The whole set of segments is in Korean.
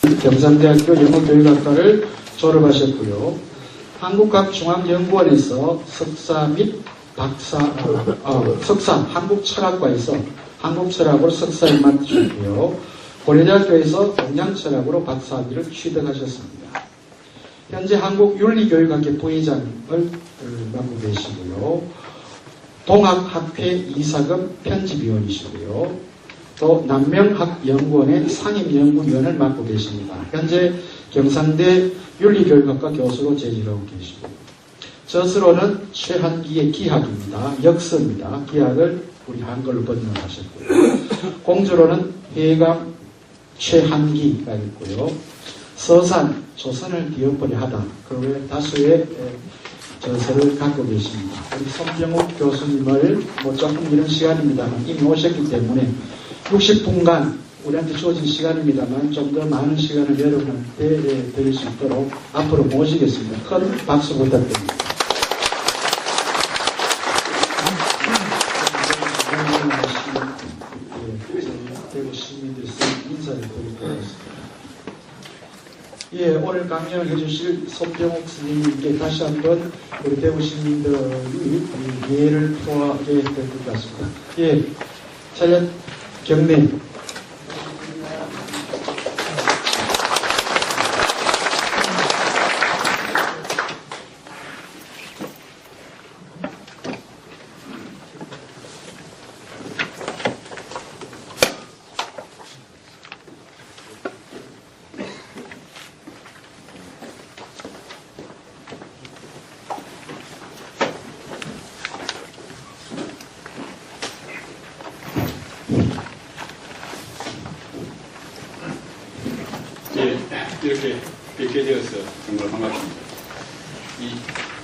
경상대학교 영어교육학과를 졸업하셨고요. 한국과학중앙연구원에서 석사 및 석사 한국철학과에서 한국철학으로 석사를 맡으셨고요. 고려대학교에서 동양철학으로 박사학위를 취득하셨습니다. 현재 한국윤리교육학회 부회장을 맡고 계시고요. 동학학회 이사금 편집위원이시고요. 또 남명학연구원의 상임연구위원을 맡고 계십니다. 현재 경상대 윤리교육학과 교수로 재직하고 계시고, 저서로는 최한기의 기학입니다. 역서입니다. 기학을 우리 한글로 번역하셨고요. 공주로는 해강 최한기가 있고요. 서산 조선을 뒤엎으려 하다. 그 외에 다수의 저서를 갖고 계십니다. 우리 손병욱 교수님을 조금 이런 시간입니다만 이미 오셨기 때문에 60분간 우리한테 주어진 시간입니다만 좀 더 많은 시간을 여러분한테 드릴 수 있도록 앞으로 모시겠습니다. 큰 박수 부탁드립니다. 대구 시민들께 인사를 드리도록 하겠습니다. 예, 오늘 강연을 해주실 손병욱 선생님께 다시 한번 우리 대구 시민들이 예를 표하게 될 것 같습니다. 예, 차렷 경례. 이렇게 뵙게 되어서 정말 반갑습니다. 이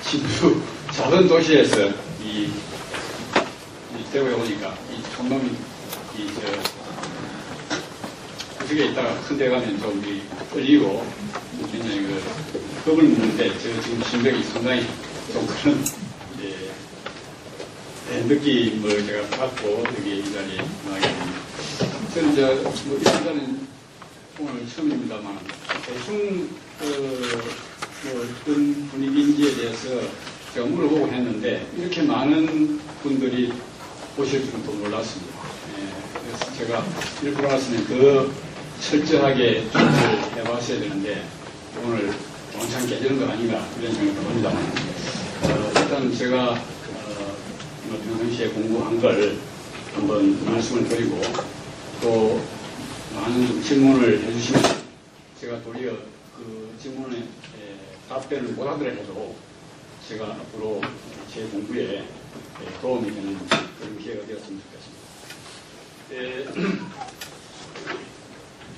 진주 작은 도시에서 이 대구에 오니까 이 촌놈이 구석에 있다가 큰 데 가면 좀 떨리고 굉장히 겁을 먹는데 지금 심정이 상당히 좀 그런 느낌을 제가 받고 여기 이 자리에 나가게 됩니다. 저는 이런 자리는 오늘 처음입니다만 대충 어떤 분위기인지에 대해서 제가 물어보고 했는데 이렇게 많은 분들이 오실 줄은 또 몰랐습니다. 그래서 제가 이렇게 알았으면 더 철저하게 준비를 해봤어야 되는데 오늘 왕창 깨지는 거 아닌가 이런 생각을 합니다만 일단 제가 평상시에 공부한 걸 한번 말씀을 드리고 또 많은 질문을 해주시면 제가 도리어 그 질문에 답변을 못 하더라도 제가 앞으로 제 공부에 도움이 되는 그런 기회가 되었으면 좋겠습니다.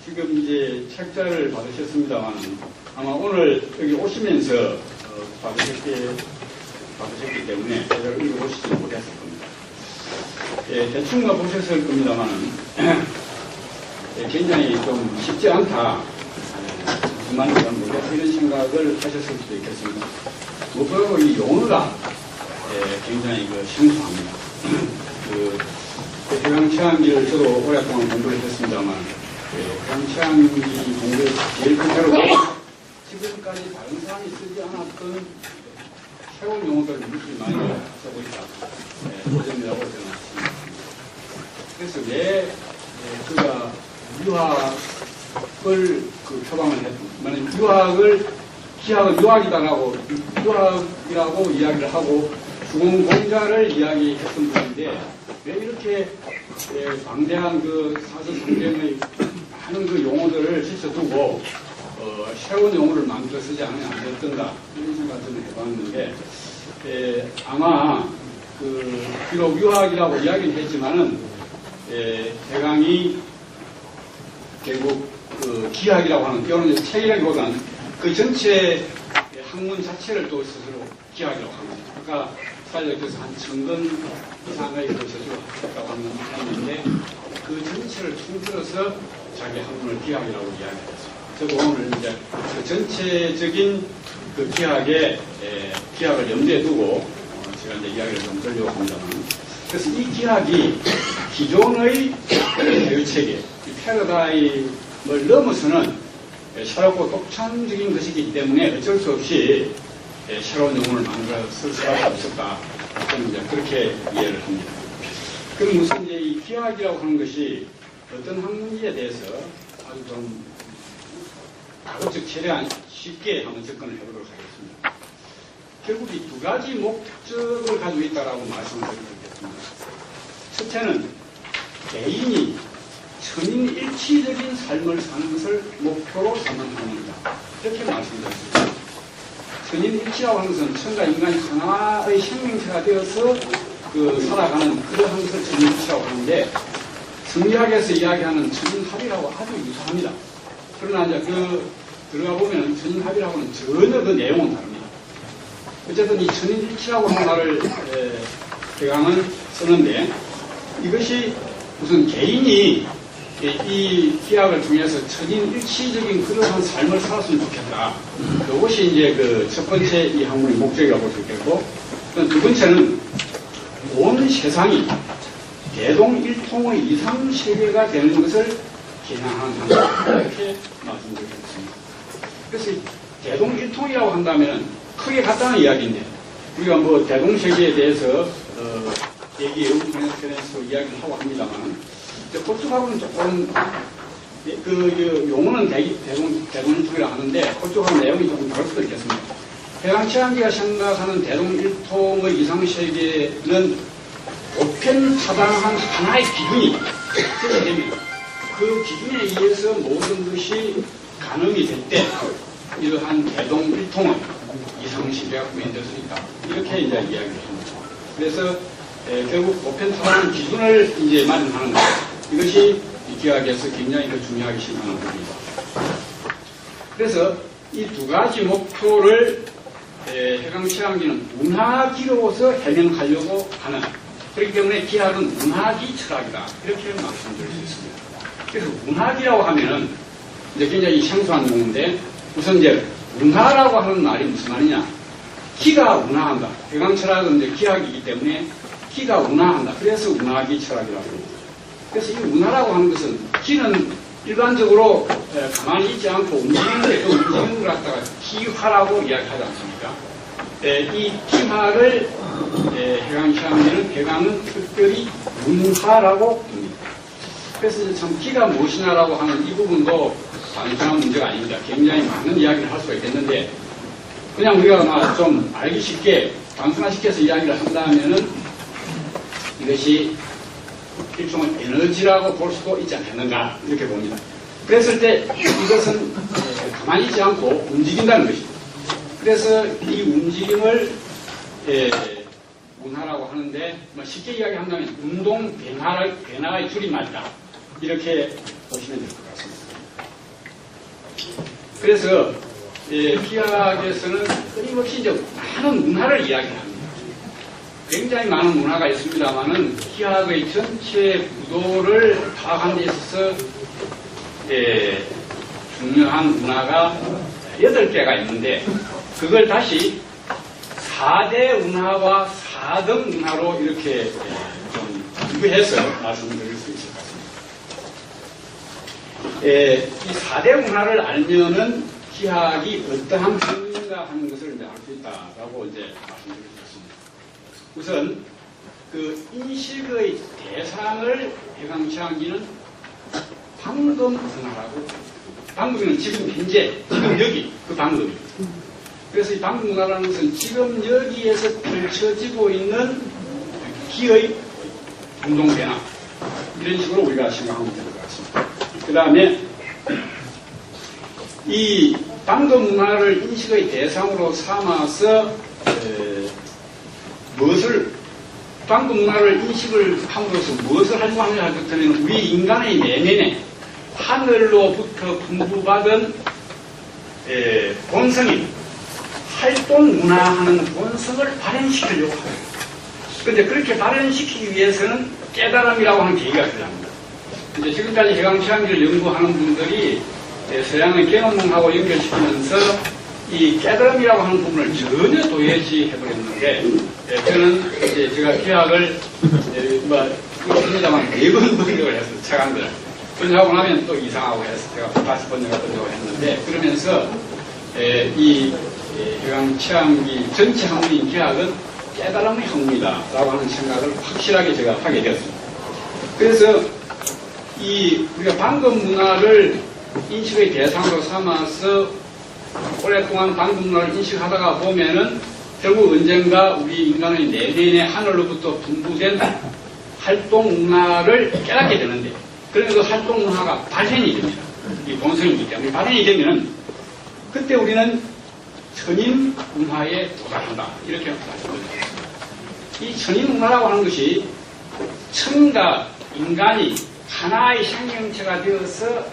지금 이제 책자를 받으셨습니다만 아마 오늘 여기 오시면서 받으셨기 때문에 제가 읽어보시지 못했을 겁니다. 대충 보셨을 겁니다만 굉장히 좀 쉽지 않다. 정말 이런 생각을 하셨을 수도 있겠습니다. 무엇보다도 이 용어가 굉장히 생소합니다. 해양체험기를 저도 오랫동안 공부를 했습니다만 해양체험기 공부의 제일 큰 테러가 지금까지 다른 사람이 쓰지 않았던 새로운 용어들을 무지 많이 쓰고 있다. 그 점이라고 저는 생각합니다. 그래서 왜 그가 유학을 표방을 했습니다. 유학을 기학은 유학이라고 이야기를 하고 주공공자를 이야기했던 분인데 왜 이렇게 방대한 사서성경의 많은 용어들을 실쳐두고 새로운 용어를 만들어 쓰지 않으면 안 됐던가 이런 생각을 좀 해봤는데 아마 비록 유학이라고 이야기는 했지만은 대강이 결국 기학이라고 하는 때로는 책이라기보다는 그 전체 학문 자체를 또 스스로 기학이라고 합니다. 아까 사회적에서 한 1000권 이상의 저주를 했다고 하는데 그 전체를 통틀어서 자기 학문을 기학이라고 이야기했습니다. 저도 오늘 이제 그 전체적인 기학을 염두에 두고 제가 이제 이야기를 좀 드리려고 합니다만 그래서 이 기학이 기존의 교육체계, 패러다임을 넘어서는 새롭고 독창적인 것이기 때문에 어쩔 수 없이 새로운 영문을 만들어 쓸 수밖에 없었다. 저는 이제 그렇게 이해를 합니다. 그럼 무슨 이제 이 기하학이라고 하는 것이 어떤 학문지에 대해서 아주 좀 가급적 최대한 쉽게 한번 접근을 해보도록 하겠습니다. 결국 이 두 가지 목적을 가지고 있다라고 말씀을 드리겠습니다. 첫째는 개인이 천인일치적인 삶을 사는 것을 목표로 삼는 학문이다. 이렇게 말씀드렸습니다. 천인일치라고 하는 것은 천과 인간이 하나의 생명체가 되어서 살아가는 그러한 것을 천인일치라고 하는데 성리학에서 이야기하는 천인합이라고 아주 유사합니다. 그러나 이제 들어가 보면 천인합이라고는 전혀 그 내용은 다릅니다. 어쨌든 이 천인일치라고 하는 말을 대강은 쓰는데 이것이 무슨 개인이 이 기학을 통해서 천인일치적인 그러한 삶을 살았으면 좋겠다. 그것이 이제 첫 번째 이 학문의 목적이라고 볼 수 있겠고, 두 번째는 온 세상이 대동일통의 이상 세계가 되는 것을 겨냥하는 학문, 이렇게 말씀드리겠습니다. 그래서 대동일통이라고 한다면 크게 같다는 이야기인데, 우리가 뭐 대동세계에 대해서 얘기 영문에서 이야기를 하고 합니다만, 그쪽하고는 조금 용어는 대동일통이라고 하는데 그쪽하고 내용이 조금 다를 수도 있겠습니다. 해양치안기가 생각하는 대동일통의 이상세계는 보편타당한 하나의 기준이 있어야 됩니다. 그 기준에 의해서 모든 것이 가늠이 될 때 이러한 대동일통의 이상세계가 구현될 수 있다. 이렇게 이제 이야기를 합니다. 그래서 결국 보편타당한 기준을 이제 마련하는 것. 이것이 이 기하학에서 굉장히 중요하게 생각하는 부분입니다. 그래서 이 두 가지 목표를 해강치안기는 문화기로서 해명하려고 하는, 그렇기 때문에 기하학은 문화기 철학이다. 이렇게 말씀드릴 수 있습니다. 그래서 문화기라고 하면은 이제 굉장히 생소한 용어인데, 우선 이제 문화라고 하는 말이 무슨 말이냐? 기가 운하한다. 해강철학은 이제 기하학이기 때문에 기가 운하한다. 그래서 운하기 철학이라고 합니다. 그래서 이 운하라고 하는 것은 기는 일반적으로 가만히 있지 않고 움직이는데 그 움직임을 갖다가 기화라고 이야기하지 않습니까? 이 기화를 해강은 특별히 운하라고 합니다. 그래서 참 기가 무엇이냐라고 하는 이 부분도 단순한 문제가 아닙니다. 굉장히 많은 이야기를 할 수가 있겠는데 그냥 우리가 좀 알기 쉽게 단순화시켜서 이야기를 한다면은 이것이 일종의 에너지라고 볼 수도 있지 않겠는가 이렇게 봅니다. 그랬을 때 이것은 가만히 있지 않고 움직인다는 것입니다. 그래서 이 움직임을 운하라고 하는데 쉽게 이야기한다면 운동 변화의 줄임말이다. 이렇게 보시면 될 것 같습니다. 그래서 기하학에서는 끊임없이 이제 많은 문화를 이야기합니다. 굉장히 많은 문화가 있습니다만은 기하학의 전체 구도를 파악하는 데 있어서 중요한 문화가 8개가 있는데 그걸 다시 4대 문화와 4등 문화로 이렇게 좀 분류해서 말씀드릴 수 있을 것 같습니다. 이 4대 문화를 알면은 기하학이 어떠한 학문인가 하는 것을 이제 알 수 있다라고 이제 말씀드릴 수 있습니다. 우선 그 인식의 대상을 해강치안기는 방금 문화라고, 방금은 지금 현재, 지금 여기 그 방금이. 그래서 이 방금 문화라는 것은 지금 여기에서 펼쳐지고 있는 기의 운동 변화 이런 식으로 우리가 생각하면 될 것 같습니다. 그 다음에 이 방금 문화를 인식의 대상으로 삼아서 방금 문화를 인식을 함으로써 무엇을 하려고 하느냐 할 때는 우리 인간의 내면에 하늘로부터 분부받은 본성인 활동 문화하는 본성을 발현시키려고 합니다. 그런데 그렇게 발현시키기 위해서는 깨달음이라고 하는 계기가 필요합니다. 이제 지금까지 해강치안기를 연구하는 분들이 서양의 개론문하고 연결시키면서 이 깨달음이라고 하는 부분을 전혀 도외시 해버렸는데, 저는 이제 제가 기하학을, 이거 합니다만 4번 번역을 해서 책 한 걸. 번역하고 나면 또 이상하고 해서 제가 다시 번역하고 했는데, 그러면서 이 해강치안기 전체 학문인 기학은 깨달음의 학문이다라고 하는 생각을 확실하게 제가 하게 되었습니다. 그래서 우리가 방금 문화를 인식의 대상으로 삼아서 오랫동안 방금 문화를 인식하다가 보면은 결국 언젠가 우리 인간의 내면의 하늘로부터 분부된 활동 문화를 깨닫게 되는데, 그러면 그 활동 문화가 발현이 됩니다. 이 본성이기 때문에 발현이 되면 그때 우리는 천인 문화에 도달한다, 이렇게 말씀드립니다. 이 천인 문화라고 하는 것이 천과 인간이 하나의 생명체가 되어서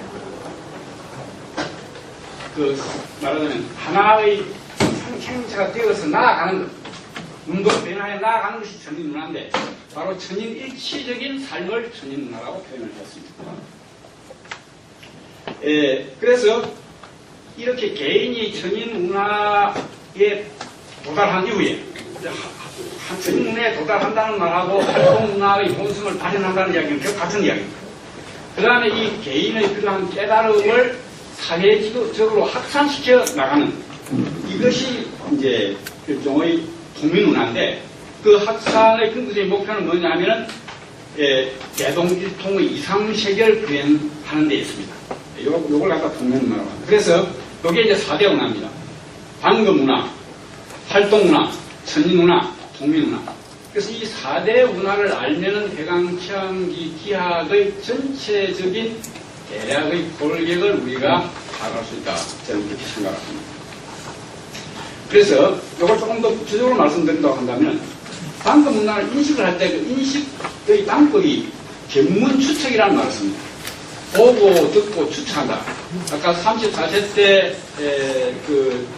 말하자면 하나의 생명체가 되어서 나아가는 것, 운동 변화에 나아가는 것이 천인 문화인데, 바로 천인 일치적인 삶을 천인 문화라고 표현을 했습니다. 그래서 이렇게 개인이 천인 문화에 도달한 이후에, 천인 문화에 도달한다는 말하고 활동 문화의 본성을 발현한다는 이야기는 그 같은 이야기입니다. 그 다음에 이 개인의 그러한 깨달음을 사회적으로 확산시켜 나가는, 이것이 이제 일종의 통민문화인데, 그 확산의 근본적인 목표는 뭐냐면은 대동일통의 이상세계를 구현하는 데 있습니다. 요걸 갖다 통민문화라고 합니다. 그래서 이게 이제 4대 문화입니다. 방금문화, 활동문화, 천인문화, 통민문화. 그래서 이 4대 문화를 알면은 해강치안기 기학의 전체적인 대략의 골격을 우리가 파악할 수 있다, 저는 그렇게 생각합니다. 그래서 이걸 조금 더 구체적으로 말씀드린다고 한다면, 방금 문화를 인식을 할 때 그 인식의 방법이 견문 추측이라는 말을 씁니다. 보고 듣고 추측한다. 아까 34세 때 그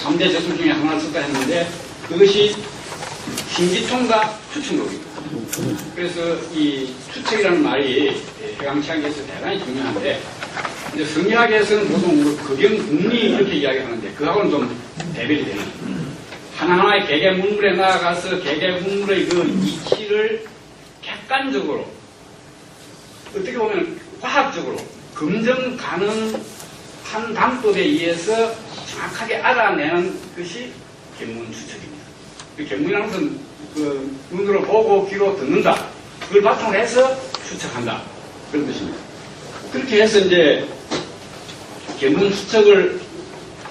3대 저술 중에 하나를 썼다 했는데, 그것이 신기통과 추측력입니다. 그래서 이 추측이라는 말이 해강치안기에서 대단히 중요한데, 이제 성리학에서는 보통 극영국리 이렇게 이야기하는데, 그하고는 좀 대별이 되는, 하나하나의 개개문물에 나아가서 개개문물의 그 이치를 객관적으로, 어떻게 보면 과학적으로 검증 가능한 방법에 의해서 정확하게 알아내는 것이 견문 추측입니다. 그 견문이라는 것은 그 눈으로 보고 귀로 듣는다, 그걸 바탕으로 해서 추측한다, 그런 뜻입니다. 그렇게 해서 이제 견문 추측을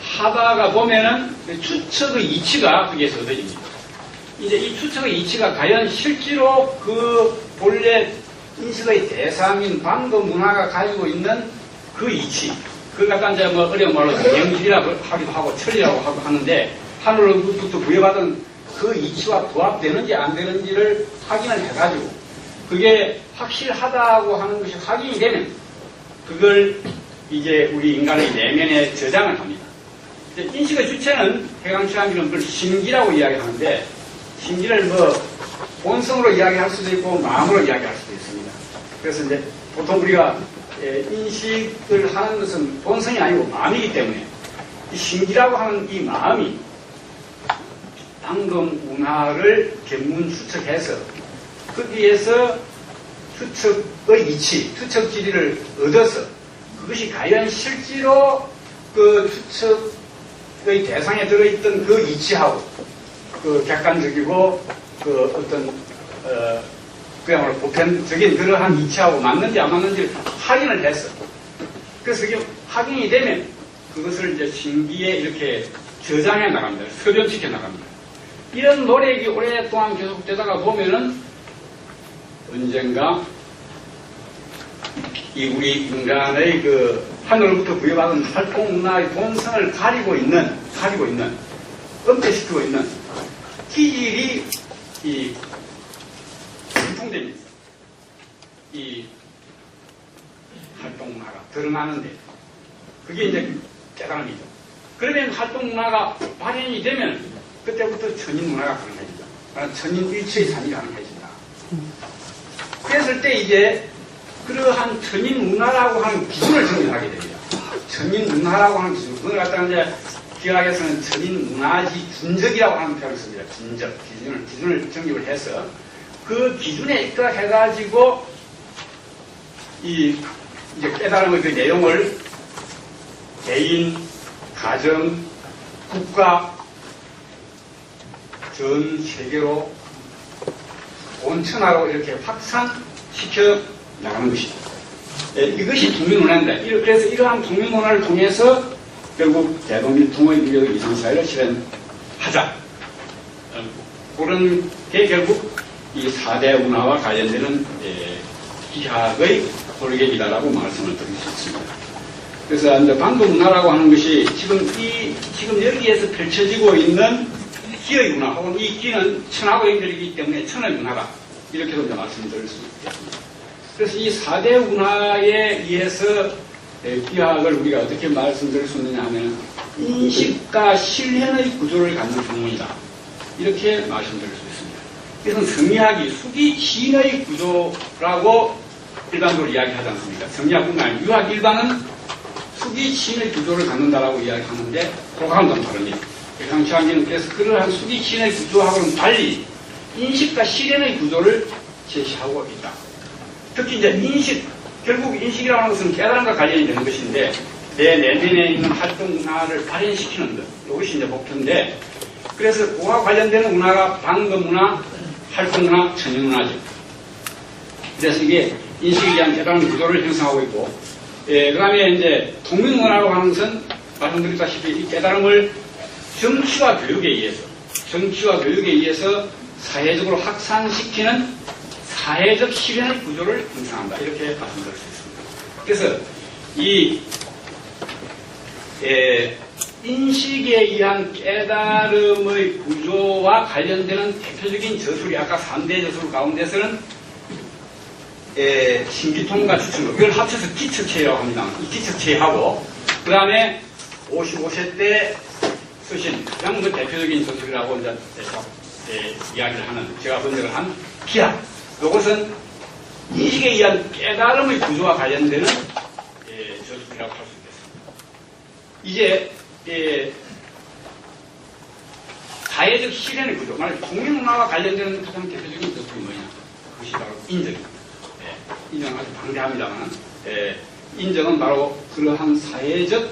하다가 보면은 추측의 이치가 거기에서 얻어집니다. 이제 이 추측의 이치가 과연 실제로 그 본래 인식의 대상인 방금 문화가 가지고 있는 그 이치, 그걸 갖다 이제 뭐 어려운 말로 영질이라고 하기도 하고 천리라고 하고 하는데, 하늘로부터 부여받은 그 이치와 부합되는지 안 되는지를 확인을 해가지고, 그게 확실하다고 하는 것이 확인이 되면 그걸 이제 우리 인간의 내면에 저장을 합니다. 인식의 주체는 해강치안기는 그걸 신기라고 이야기하는데, 신기를 뭐 본성으로 이야기할 수도 있고 마음으로 이야기할 수도 있습니다. 그래서 이제 보통 우리가 인식을 하는 것은 본성이 아니고 마음이기 때문에, 이 신기라고 하는 이 마음이 방금 문화를 견문 추측해서 거기에서 추측의 이치, 추측 지리를 얻어서 그것이 과연 실제로 그 추측의 대상에 들어있던 그 이치하고 그 객관적이고 그 어떤 그야말로 보편적인 그러한 이치하고 맞는지 안 맞는지를 확인을 했어. 그래서 이게 확인이 되면 그것을 이제 신기에 이렇게 저장해 나갑니다. 서변시켜 나갑니다. 이런 노력이 오랫동안 계속되다가 보면은 언젠가 이 우리 인간의 그 하늘로부터 부여받은 활동 문화의 본성을 가리고 있는 엄폐시키고 있는 기질이 이 유통됩니다. 이 활동 문화가 드러나는데, 그게 이제 깨달음이죠. 그러면 활동 문화가 발현이 되면 그때부터 천인 문화가 가능해진다. 천인 일체의 삶이 가능해진다. 그랬을 때 이제 그러한 천인 문화라고 하는 기준을 정립하게 됩니다. 천인 문화라고 하는 기준, 그걸 갖다가 이제 기학에서는 천인 문화지 준적이라고 하는 표현을 씁니다. 준적, 기준을 정립을 해서 그 기준에 입각해가지고 이제 깨달음의 그 내용을 개인, 가정, 국가, 전 세계로 온 천하로 이렇게 확산시켜 나가는 것이다. 이것이 통민문화입니다. 그래서 이러한 통민문화를 통해서 결국 대동민통의 민족 이상사회를 실현하자. 그런 게 결국 이 4대 문화와 관련되는 기학의 골격이다라고 말씀을 드릴 수 있습니다. 그래서 이제 반도 문화라고 하는 것이 지금 여기에서 펼쳐지고 있는 기의 문화, 혹은 이 기는 천하고 연결이기 때문에 천의 문화다. 이렇게도 이제 말씀드릴 수 있겠습니다. 그래서 이 4대 문화에 의해서 기학을 우리가 어떻게 말씀드릴 수 있느냐 하면 인식과 실현의 구조를 갖는 학문이다. 이렇게 말씀드릴 수 있습니다. 그래서 성리학이 수기치인의 구조라고 일반적으로 이야기하지 않습니까? 성리학뿐만 아니라 유학 일반은 수기치인의 구조를 갖는다라고 이야기하는데 그거하고는 좀 다릅니다. 강치환기는 그래서 그러한 수기치인의 구조하고는 달리 인식과 실현의 구조를 제시하고 있다. 특히 이제 인식, 결국 인식이라고 하는 것은 깨달음과 관련이 되는 것인데 내 내면에 있는 활동 문화를 발현시키는 것, 이것이 이제 목표인데 그래서 그와 관련되는 문화가 방금 문화, 활동 문화, 천연 문화죠. 그래서 이게 인식에 대한 깨달음 구조를 형성하고 있고, 그 다음에 이제 통민 문화라고 하는 것은 말씀드렸다시피 이 깨달음을 정치와 교육에 의해서 사회적으로 확산시키는 사회적 실현의 구조를 형성한다. 이렇게 말씀드릴 수 있습니다. 그래서 이 인식에 의한 깨달음의 구조와 관련되는 대표적인 저술이 아까 3대 저술 가운데서는 신기통과 추천로 이걸 합쳐서 기척체라고 합니다. 이 기척체하고 그 다음에 55세 때 쓰신 가장 그 대표적인 저술이라고 이제 이야기를 하는 제가 번역을 한 기학. 이것은 인식에 의한 깨달음의 구조와 관련되는 저술이라고 할 수 있겠습니다. 이제 사회적 실현의 구조, 말 통일문화와 관련되는 가장 대표적인 저술이 뭐냐? 그것이 바로 인정입니다. 인정은 아주 방대합니다만 인정은 바로 그러한 사회적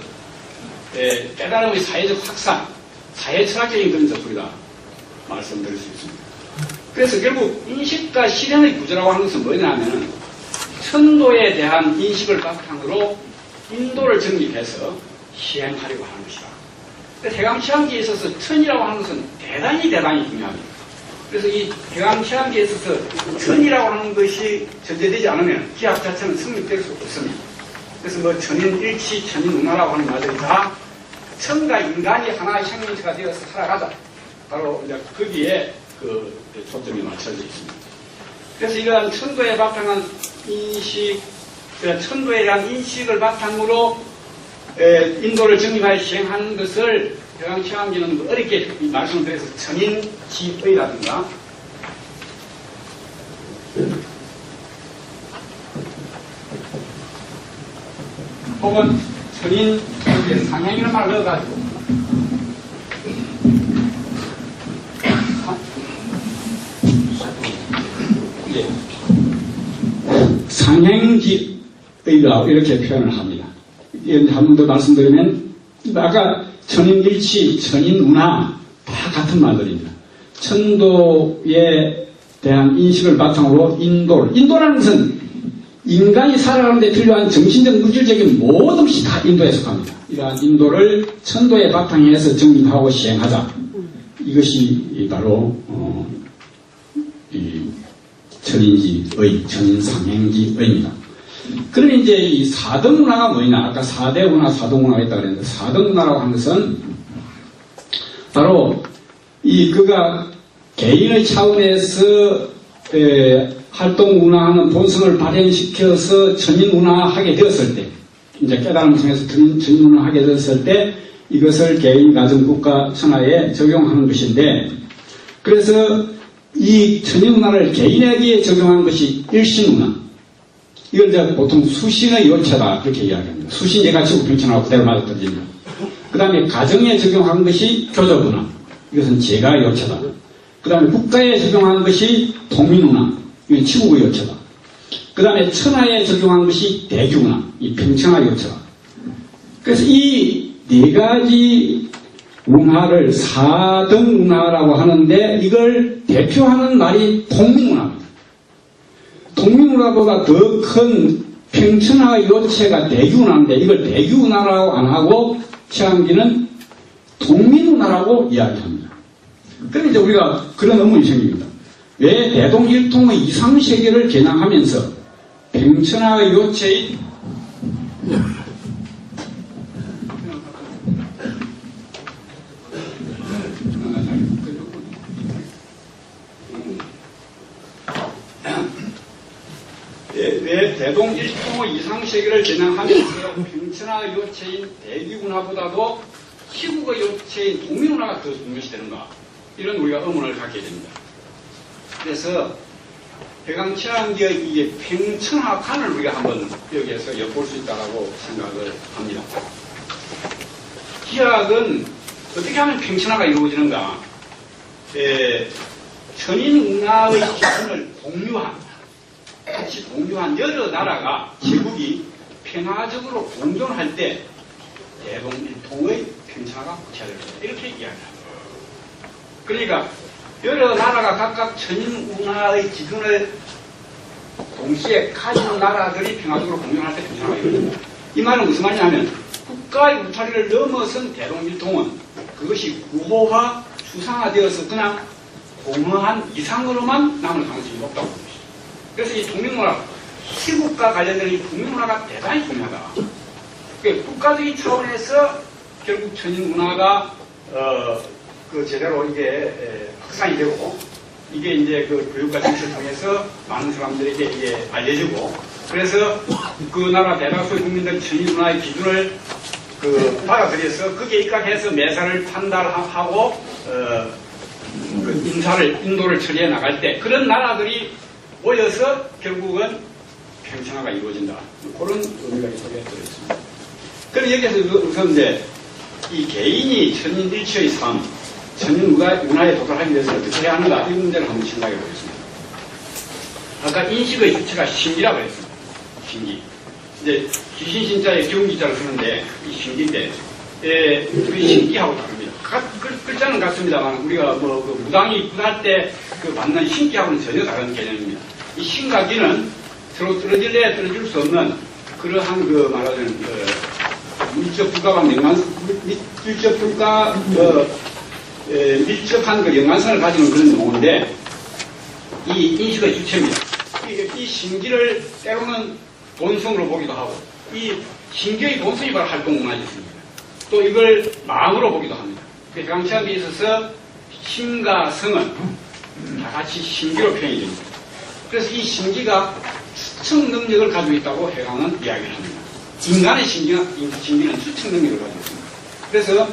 깨달음의 사회적 확산, 사회 철학적인 그런 저술이다 말씀드릴 수 있습니다. 그래서 결국 인식과 실현의 구조라고 하는 것은 뭐냐면 천도에 대한 인식을 바탕으로 인도를 정립해서 시행하려고 하는 것이다. 대강치환기에 있어서 천이라고 하는 것은 대단히 중요합니다. 그래서 이 대강치환기에 있어서 천이라고 하는 것이 전제되지 않으면 기학 자체는 성립될 수 없습니다. 그래서 뭐 천인일치, 천인운하라고 하는 말들이 다 천과 인간이 하나의 생명체가 되어서 살아가자. 바로 이제 거기에 그 초점이 맞춰져 있습니다. 그래서 이러한 천도에 바탕한 인식, 천도에 대한 인식을 바탕으로 인도를 정립하여 시행하는 것을 대강치환기는 어렵게 말씀드려서 천인지의라든가 혹은 천인 상향이라는 말을 넣어가지고 상행지의라고 이렇게 표현을 합니다. 한 번 더 말씀드리면 아까 천인일치, 천인운하 다 같은 말들입니다. 천도에 대한 인식을 바탕으로 인도라는 것은 인간이 살아가는 데 필요한 정신적 물질적인 모든 것이 다 인도에 속합니다. 이러한 인도를 천도에 바탕해서 정립하고 시행하자. 이것이 바로 이 천인지의, 천인상행지의입니다. 그러면 이제 이 4등 문화가 뭐냐? 아까 4대 문화, 4등 문화가 있다고 그랬는데 4등 문화라고 하는 것은 바로 그가 개인의 차원에서 활동 문화하는 본성을 발현시켜서 천인 문화하게 되었을 때, 이제 깨달음을 통해서 천인 문화하게 되었을 때 이것을 개인, 가정, 국가, 천하에 적용하는 것인데, 그래서 이 천인 문화를 개인에게 적용하는 것이 일신 문화. 이걸 이제 보통 수신의 요체다 그렇게 이야기합니다. 수신 예가치고 평천하고 그대로 맞아떨어집니다. 그 다음에 가정에 적용한 것이 교조문화. 이것은 제가 요체다. 그 다음에 국가에 적용한 것이 통민문화. 이건 치국의 요체다. 그 다음에 천하에 적용한 것이 대규문화, 이 평천하 요처. 그래서 이 네 가지 문화를 4등 문화라고 하는데 이걸 대표하는 말이 통민문화입니다. 통민문화보다 더 큰 평천하 요체가 대규문화인데 이걸 대규문화라고 안 하고 최한기는 통민문화라고 이야기합니다. 그럼 이제 우리가 그런 의문이 생깁니다. 왜 대동일통의 이상세계를 겨냥하면서 평천하 요체인 왜 대동일통의 이상세계를 겨냥하면서 평천하 요체인 대기문화보다도 희국의 요체인 동민문화가 더 중요시 되는가? 이런 우리가 의문을 갖게 됩니다. 그래서 배강 최한기의 이 평천하관을 우리가 한번 여기에서 엿볼 수 있다고 생각을 합니다. 기학은 어떻게 하면 평천하가 이루어지는가? 천인문화의 기준을 같이 공유한 여러 나라가 제국이 평화적으로 공존할 때 대동일통의 평천하가 구체화될 것이다. 이렇게 이야기합니다. 그러니까 여러 나라가 각각 천인문화의 기준을 동시에 가진 나라들이 평화적으로 공존할 때 평천하가 이루어진다. 이 말은 무슨 말이냐면 국가의 울타리를 넘어선 대동일통은 그것이 구호화, 추상화되어서 그냥 공허한 이상으로만 남을 가능성이 높다고 봅니다. 그래서 이 동맹문화, 시국과 관련된 이 동맹문화가 대단히 중요하다. 국가적인 차원에서 결국 천인문화가 제대로 이게 확산이 되고 이게 이제 그 교육과 정치를 통해서 많은 사람들에게 이게 알려지고 그래서 그 나라 대다수의 국민들 천인문화의 기준을 받아들여서 거기에 입각해서 매사를 판단하고 인도를 처리해 나갈 때 그런 나라들이 모여서 결국은 평천하가 이루어진다. 그런 의미가 있어야 들어있습니다. 그럼 여기서 우선 이제 이 개인이 천인일체의 삶, 천인문화에 도달하기 위해서 어떻게 해야 하는가 이 문제를 한번 생각해 보겠습니다. 아까 인식의 주체가 신기라고 했습니다. 신기. 이제 귀신신자에 기운기자를 쓰는데 이 신기인데 우리 신기하고 다릅니다. 글자는 같습니다만 우리가 무당이 구할 때 받는 신기하고는 전혀 다른 개념입니다. 이 신과 기는 서로 떨어질래야 떨어질 수 없는 그러한 말하자면 밀접불가와 밀접한 연관성을 가지는 그런 용어인데 이 인식의 주체입니다. 이 신기를 때로는 본성으로 보기도 하고 이 신기의 본성이 바로 활동문화였습니다. 또 이걸 마음으로 보기도 합니다. 강치학에 있어서 신과 성은 다 같이 신기로 표현이 됩니다. 그래서 이 신기가 추측 능력을 가지고 있다고 해강은 이야기를 합니다. 인간의 신기는 추측 능력을 가지고 있습니다. 그래서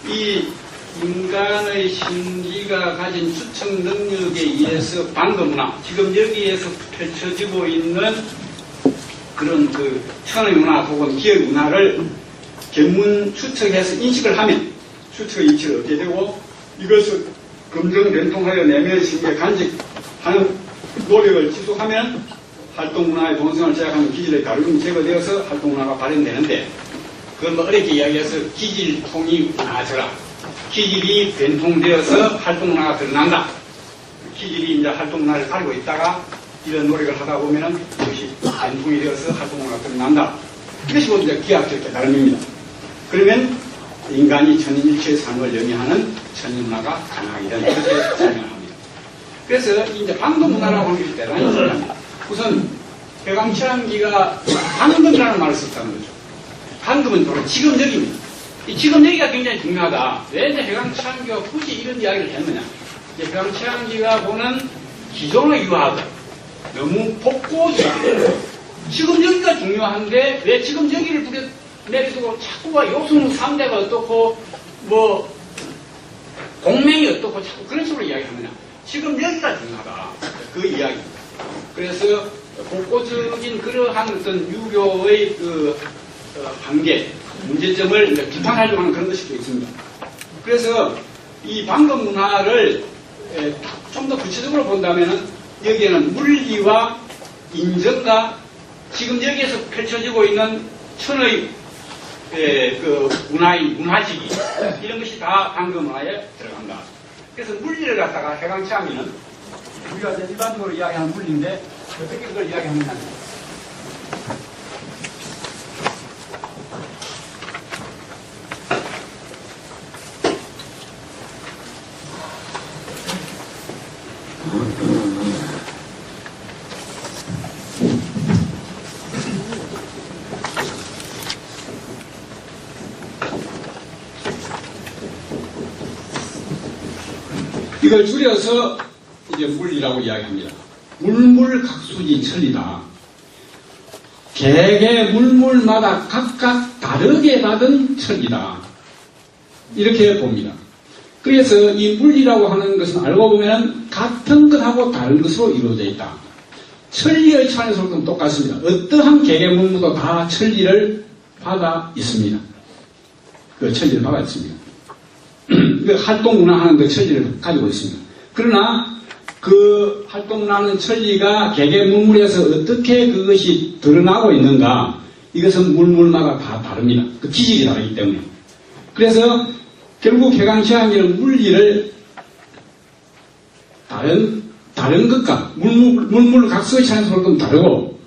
이 인간의 신기가 가진 추측 능력에 의해서 방금문화, 지금 여기에서 펼쳐지고 있는 그런 천의 문화 혹은 기의 문화를 견문 추측해서 인식을 하면 추측의 이치를 얻게 되고 이것을 검증 변통하여 내면의 신기에 간직하는 노력을 지속하면 활동문화의 본성을 제약하는 기질의 가르침이 제거되어서 활동문화가 발현되는데 그건 어렵게 이야기해서 기질통이 나아져라. 기질이 변통되어서 활동문화가 드러난다. 기질이 이제 활동문화를 가지고 있다가 이런 노력을 하다 보면은 그것이 변통이 되어서 활동문화가 드러난다. 이것이 이제 기하학적 깨달음입니다. 그러면 인간이 천인일체의 삶을 영위하는 천인문화가 가능하게 된다. 이렇게 설명합니다. 그래서 이제 방금문화라고 하는 것이 대단히 중요합니다. 우선 배강치한기가 방금이라는 말을 썼다는 거죠. 방금은 바로 지금 여기입니다. 이 지금 여기가 굉장히 중요하다. 왜 이제 배강치한기가 굳이 이런 이야기를 했느냐. 이제 배강치한기가 보는 기존의 유학은 너무 복고주의예요. 지금 여기가 중요한데 왜 지금 여기를 내리두고 자꾸가 요승 3대가 어떻고 공명이 어떻고 자꾸 그런 식으로 이야기하느냐. 지금 여기가 중요하다. 그 이야기입니다. 그래서 복고적인 그러한 어떤 유교의 한계, 문제점을 비판하려고 하는 그런 것이 있습니다. 그래서 이 방금 문화를 좀 더 구체적으로 본다면은 여기에는 물리와 인정과 지금 여기에서 펼쳐지고 있는 천의 그 문화지기 이런 것이 다 방금 문화에 들어간다. 그래서 물리를 갖다가 해강체하면은 우리가 이제 일반적으로 이야기하는 물리인데 어떻게 그걸 이야기하느냐. 이걸 줄여서 이제 물리라고 이야기합니다. 물물각수지 천리다. 개개 물물마다 각각 다르게 받은 천리다. 이렇게 봅니다. 그래서 이 물리라고 하는 것은 알고 보면 같은 것하고 다른 것으로 이루어져 있다. 천리의 차원에서도 똑같습니다. 어떠한 개개 물물도 다 천리를 받아 있습니다. 그 천리를 받아 있습니다. 그 활동문화하는 그 천리를 가지고 있습니다. 그러나 그 활동문화하는 천리가 개개물물에서 어떻게 그것이 드러나고 있는가, 이것은 물물마다 다 다릅니다. 그 기질이 다르기 때문에. 그래서 결국 해강시학이는 물리를 다른 것과 물물각수의 차원에서 좀 다르고,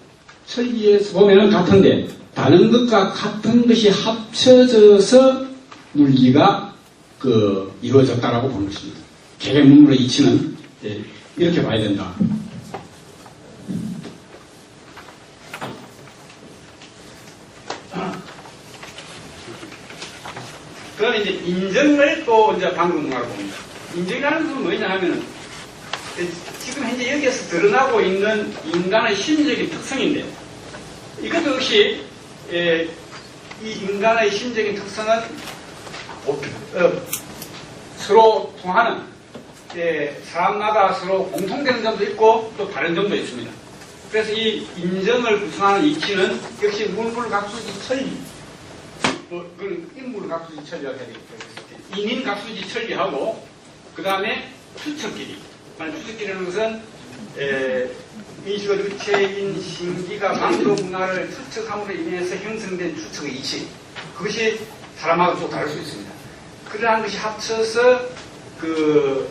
천리에서 보면은 같은데 다른 것과 같은 것이 합쳐져서 물리가 이루어졌다라고 보는 것입니다. 개개물물의 이치는 이렇게 봐야 된다. 그다음에 이제 인정을 또 이제 방금문화로 봅니다. 인정이라는 것은 뭐냐 하면은 지금 현재 여기에서 드러나고 있는 인간의 심리적인 특성인데, 이것도 역시 이 인간의 심리적인 특성은 서로 통하는 사람마다 서로 공통되는 점도 있고 또 다른 점도 있습니다. 그래서 이 인정을 구성하는 이치는 역시 물물각수지 천리, 그건 인물각수지 천리라고 해야 되겠죠. 인인각수지 천리하고 그 다음에 추측끼리. 추측끼리라는 것은 인식의 주체인 신기가 만도 문화를 추측함으로 인해서 형성된 추측의 이치, 그것이 사람마다 또 다를 수 있습니다. 그러한 것이 합쳐서 그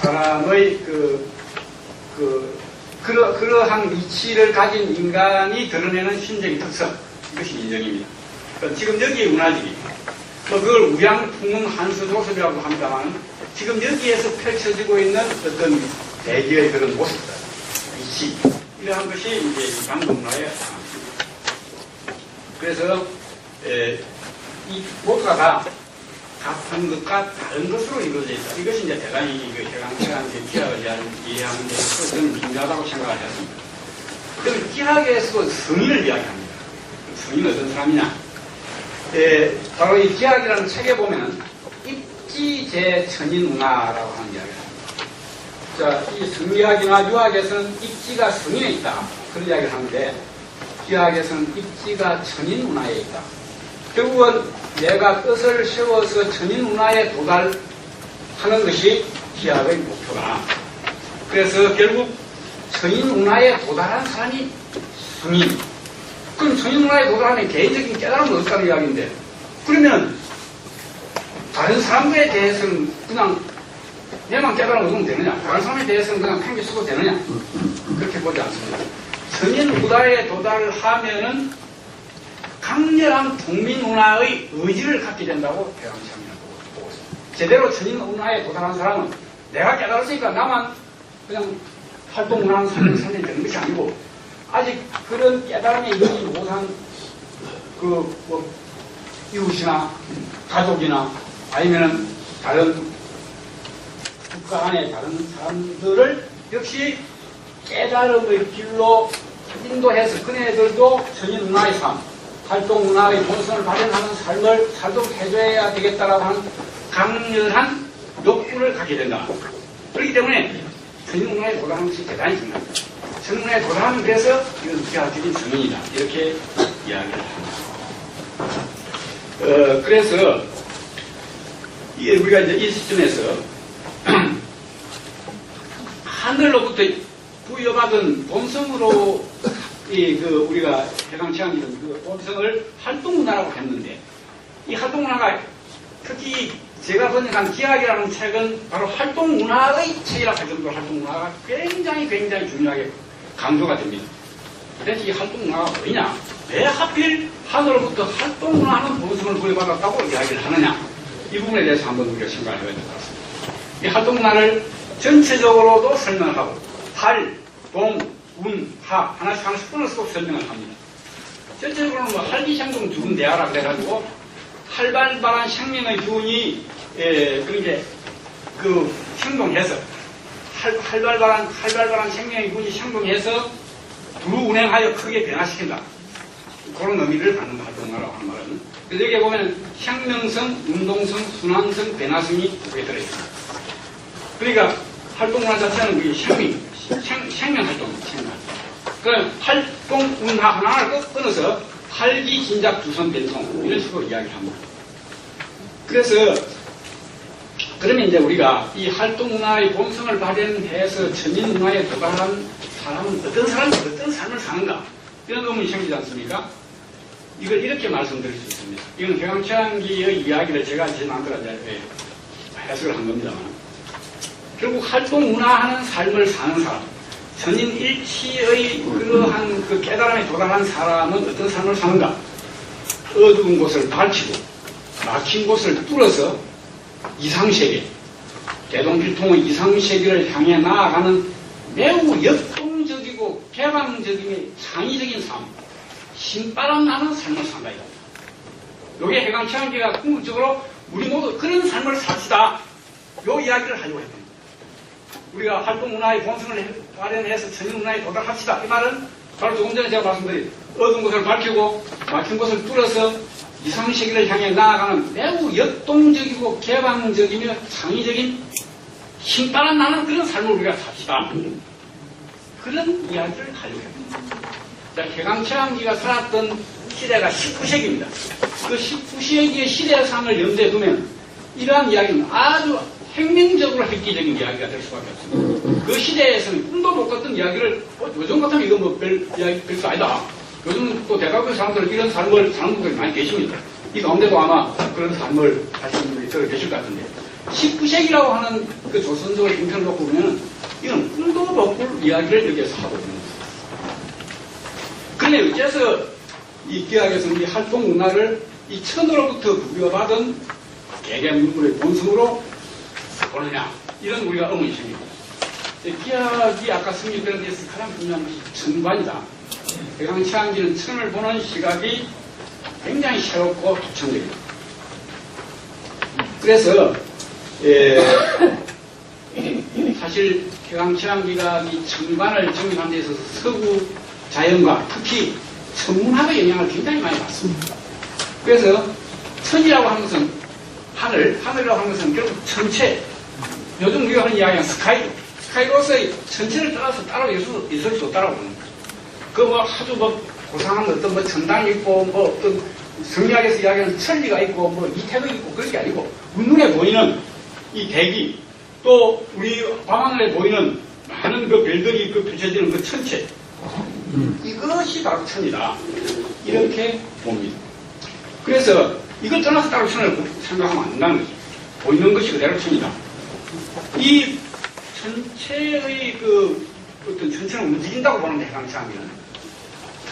사람의 그러한 이치를 가진 인간이 드러내는 심적인 특성, 이것이 인정입니다. 그러니까 지금 여기에 문화지기, 그걸 우양풍운 한수조섭이라고 합니다만, 지금 여기에서 펼쳐지고 있는 어떤 대기의 그런 모습들, 이치, 이러한 것이 이제 방금 문화에 그래서 이 모두가 다 같은 것과 다른 것으로 이루어져 있다. 이것이 이제 대단히 해강체한 기하를 이해하는 데 있어서 저는 중요하다고 생각을 했습니다. 그럼 기하에서도 성인을 이야기합니다. 성인은 어떤 사람이냐? 바로 이 기하이라는 책에 보면 입지제천인운하라고 하는 이야기를 합니다. 자, 이 성리학이나 유학에서는 입지가 성인에 있다. 그런 이야기를 하는데, 기하에서는 입지가 천인운하에 있다. 결국은 내가 뜻을 세워서 천인문화에 도달하는 것이 기하의 목표다. 그래서 결국 천인문화에 도달한 사람이 성인. 그럼 천인문화에 도달하는 개인적인 깨달음은 없다는 이야기인데, 그러면 다른 사람들에 대해서는 그냥 내만 깨달음 얻으면 되느냐? 다른 사람에 대해서는 그냥 팽개 쓰고 되느냐? 그렇게 보지 않습니다. 천인문화에 도달하면은 강렬한 국민문화의 의지를 갖게 된다고 해강시합니다. 보고 있습니다. 제대로 천인문화에 도달한 사람은 내가 깨달았으니까 나만 그냥 활동문화하는 삶을 살면 되는 것이 아니고, 아직 그런 깨달음에 이르지 못한 이웃이나 가족이나 아니면은 다른 국가 안에 다른 사람들을 역시 깨달음의 길로 인도해서 그네들도 천인문화의 삶, 활동문화의 본성을 발현하는 삶을 살도록 해줘야 되겠다라고 하는 강렬한 욕구를 갖게 된다. 그렇기 때문에 천인문화에 도달하는 것이 대단히 중요합니다. 천인문화에 도달하면 그래서 이건 기하적인 성인이다. 이렇게 이야기를 합니다. 그래서 우리가 이제 이 시점에서 하늘로부터 부여받은 본성으로 우리가 해방치안이는 그 본성을 활동문화라고 했는데, 이 활동문화가 특히 제가 번역한 기학이라는 책은 바로 활동문화의 책이라고 할 정도로 활동문화가 굉장히 중요하게 강조가 됩니다. 그래서 이 활동문화가 뭐냐? 왜 하필 하늘로부터 활동문화는 본성을 부여받았다고 이야기를 하느냐? 이 부분에 대해서 한번 우리가 생각을 해야 될 것 같습니다. 이 활동문화를 전체적으로도 설명하고 활, 동, 운, 하 하나씩 끊어서 설명을 합니다. 전체적으로는 뭐 활기생동 두근대하라 그래가지고 활발한 생명의 기운이 그렇게 생동해서 활발한 생명의 기운이 생동해서 두루 운행하여 크게 변화시킨다. 그런 의미를 갖는 활동문화라고 하는 말은. 그래서 여기에 보면 생명성, 운동성, 순환성, 변화성이 그게 들어있습니다. 그러니까 활동문화 자체는 우리 생명활동입니다. 그럼 활동, 운하 하나를 끊어서 활기, 진작, 주선, 변성 이런 식으로 이야기를 합니다. 그래서 그러면 이제 우리가 이 활동문화의 본성을 발현해서 천인문화에 도달한 사람은 어떤 삶을 사는가 이런 의문이 생기지 않습니까? 이걸 이렇게 말씀드릴 수 있습니다. 이건 해방치안기의 이야기를 제가 지난번에 해석을 한 겁니다만, 결국 활동문화하는 삶을 사는 사람, 전인일치의 그러한 그 깨달음에 도달한 사람은 어떤 삶을 사는가? 어두운 곳을 밝히고 막힌 곳을 뚫어서 이상세계, 대동필통의 이상세계를 향해 나아가는 매우 역동적이고 개방적이며 창의적인 삶, 신바람 나는 삶을 산다 이겁니다. 이게 해방치안기가 궁극적으로 우리 모두 그런 삶을 삽시다. 요 이야기를 하려고 했던 겁니다. 우리가 활동문화의 본성을 발현해서 천인문화에 도달합시다. 이 말은 바로 조금 전에 제가 말씀드린 어두운 곳을 밝히고 막힌 곳을 뚫어서 이상세계를 향해 나아가는 매우 역동적이고 개방적이며 창의적인 신바람 나는 그런 삶을 우리가 삽시다. 그런 이야기를 하려고 합니다. 자, 해방치안기가 살았던 시대가 19세기입니다. 그 19세기의 시대상을 염두에 두면 이러한 이야기는 아주 혁명적으로 획기적인 이야기가 될 수밖에 없습니다. 그 시대에서는 꿈도 못 꿨던 이야기를 요즘 같으면 이거 뭐 별거 아니다. 요즘 또 대다수의 사람들은 이런 삶을 사는 분들이 많이 계십니다. 이 가운데도 아마 그런 삶을 하시는 분들이 들어 계실 것 같은데, 19세기라고 하는 그 조선족의 형편을 놓고 보면 이건 꿈도 못 꿀 이야기를 여기에서 하고 있는 겁니다. 그런데 어째서 이 기학에서는 이 활동문화를 이 천으로부터 부여받은 개개문물의 본성으로 보느냐, 이런 우리가 의문이 생깁니다. 기학이 아까 성립되는 데서 가장 중요한 것이 천관이다. 해방치안기는 천을 보는 시각이 굉장히 새롭고 독창적입니다. 그래서 사실 해방치안기가 이 천관을 정립하는 데 있어서 서구 자연과 특히 천문학의 영향을 굉장히 많이 받습니다. 그래서 천이라고 하는 것은 하늘이라고 하는 것은 결국 천체, 요즘 우리가 하는 이야기는 스카이로서의 천체를 따라서 따로 있을 수 없다고 하는 거예요. 아주 고상한 어떤 천당이 있고, 어떤 성리학에서 이야기하는 천리가 있고, 이태도 있고, 그런 게 아니고, 눈에 보이는 이 대기, 또 우리 밤하늘에 보이는 많은 그 별들이 펼쳐지는 그 천체, 이것이 바로 천이다. 이렇게 봅니다. 그래서 이걸 떠나서 따로 천을 생각하면 안 된다는 거죠. 보이는 것이 그대로 천이다. 이 전체의 어떤 전체를 움직인다고 보는데, 해방치안기는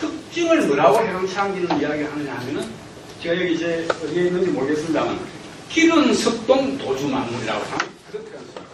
특징을 뭐라고 해방치안기는 이야기하느냐 하면은, 제가 여기 이제 어디에 있는지 모르겠습니다만, 기륜, 석동, 도주, 만물이라고 하는 그런 표현을 씁니다.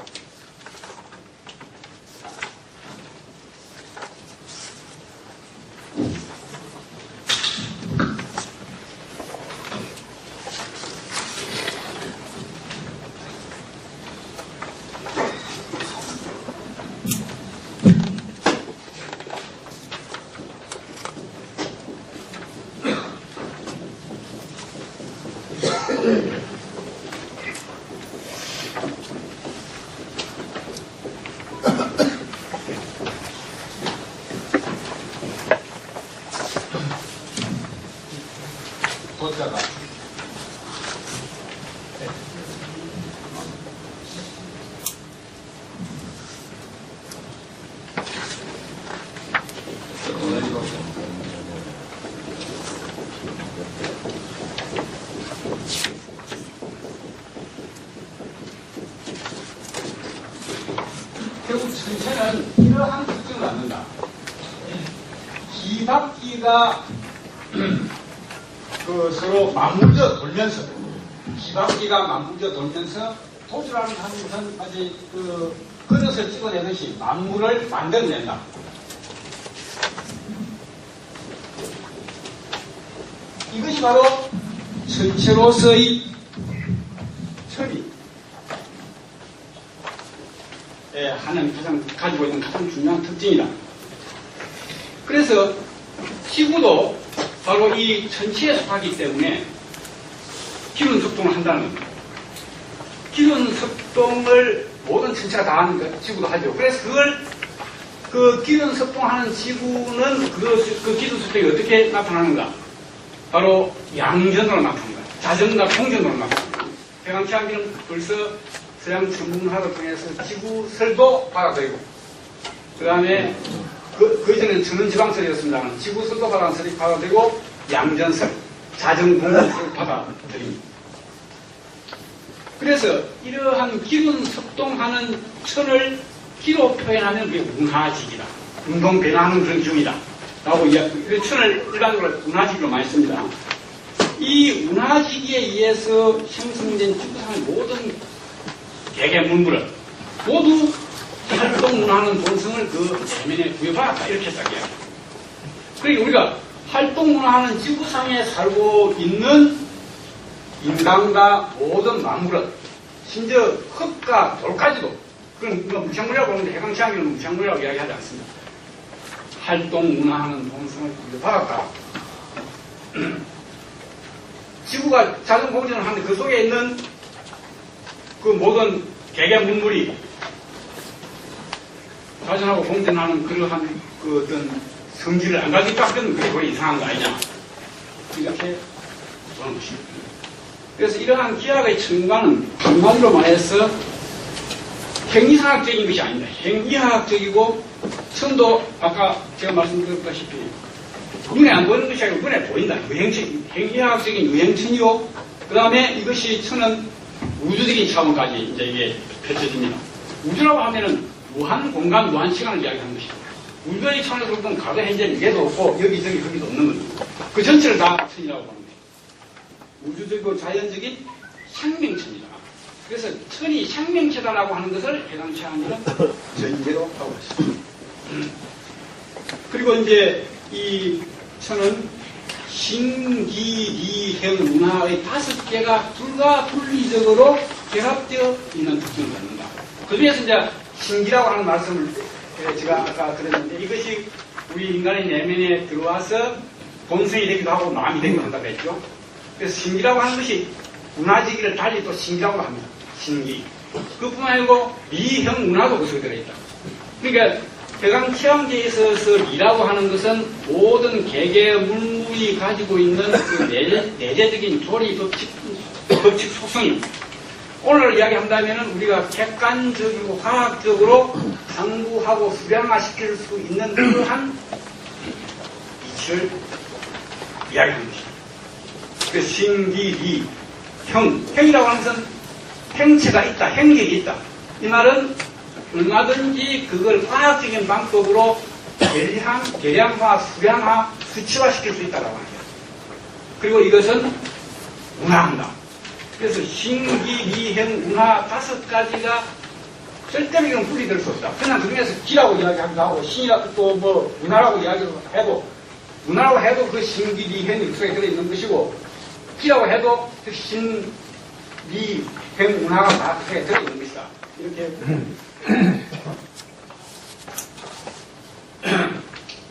보다가 결국 천체는 이러한 특징을 갖는다. 기박기가 서로 맞물려 돌면서, 기박기가 맞물려 돌면서 도주라는 것은 아직 그릇을 찍어내듯이 만물을 만들어낸다. 이것이 바로 천체로서의 천이 하는 가지고 있는 가장 중요한 특징이다. 그래서 지구도 바로 이 천체에 속하기 때문에 기륜 섭동을 한다는 겁니다. 기륜 섭동을 모든 천체가 다 하는 거 지구도 하죠. 그래서 그 기륜 섭동하는 지구는 그 기륜 섭동이 어떻게 나타나는가? 바로 양전으로 나타납니다. 자전과 공전으로 나타납니다. 해강치암기는 벌써 서양 천문학을 통해서 지구설도 받아들이고, 그 다음에 그 이전에는 천문지방설이었습니다만 지구설도 받아들이고 양전설, 자전공전설을 받아들입니다. 그래서 이러한 기륜 섭동하는 천을 기로 표현하면 그게 운하직이다. 운동 변화하는 그런 기운이다. 라고 이 천을 일반적으로 운하직으로 많이 씁니다. 이 운하직에 의해서 형성된 지구상의 모든 개개 문물을 모두 활동 운하는 본성을 그 내면에 구해봐라. 이렇게 시작해요. 그러니까 우리가 활동 운하는 지구상에 살고 있는 인간과 모든 만물은 심지어 흙과 돌까지도, 그건 무창물이라고 하는데 해강치암기는 무창물이라고 이야기하지 않습니다. 활동 운하하는 본성을 구해받았다. 지구가 자전 공전을 하는데 그 속에 있는 그 모든 개개 문물이 자전하고 공전하는 그러한 그 어떤 성질을 안 가지고 있다면 그게 거의 이상한 거 아니냐. 이렇게 보는 것입니다. 그래서 이러한 기하의 천과는 한마디로 말해서 행위사학적인 것이 아닙니다. 행위학적이고, 천도 아까 제가 말씀드렸다시피 눈에 안 보이는 것이 아니고 눈에 보인다. 행위학적인 유행천이요. 그 다음에 이것이 천은 우주적인 차원까지 이제 이게 펼쳐집니다. 우주라고 하면은 무한 공간, 무한 시간을 이야기하는 것입니다. 우주의 차원에서 보면 과거, 현재, 미래도 없고 여기저기 거기도 없는 겁니다. 그 전체를 다 천이라고 하는 거예요. 우주적이고 자연적인 생명체입니다. 그래서 천이 생명체다라고 하는 것을 해강치암기는 전제로 하고 있습니다. 그리고 이제 이 천은 신기리행 운하의 5개가 둘과 분리적으로 결합되어 있는 특징을 갖는다. 그 중에서 이제 신기라고 하는 말씀을 제가 아까 드렸는데, 이것이 우리 인간의 내면에 들어와서 본성이 되기도 하고 마음이 되기도 한다고 했죠. 그래서 신기라고 하는 것이 운하지기를 달리 또 신기라고 합니다. 신기. 그뿐만 아니고 미형 운하도 그 속에 들어있다. 그러니까 해강치암기에 있어서 미라고 하는 것은 모든 개개 물물이 가지고 있는 그 내재적인 조리 법칙 속성입니다. 오늘 이야기한다면 우리가 객관적이고 화학적으로 상부하고 수량화시킬 수 있는 그러한 이치를 이야기하는 것입니다. 그 신기, 형이라고 하는 것은 행체가 있다, 행력이 있다. 이 말은 얼마든지 그걸 화학적인 방법으로 계량화, 수량화, 수치화시킬 수 있다고 합니다. 그리고 이것은 운하한다. 그래서 신기, 미행, 운하 5가지가 절대적으로 분리될 수 없다. 그냥 그 중에서 기라고 이야기하기도 하고, 신이라고 또 뭐 운하라고 이야기해도, 운하라고 해도 그 신기, 미행이 그 속에 들어있는 것이고, 기라고 해도 그 신, 미, 행, 운하가 다 그 속에 들어있는 것이다. 이렇게.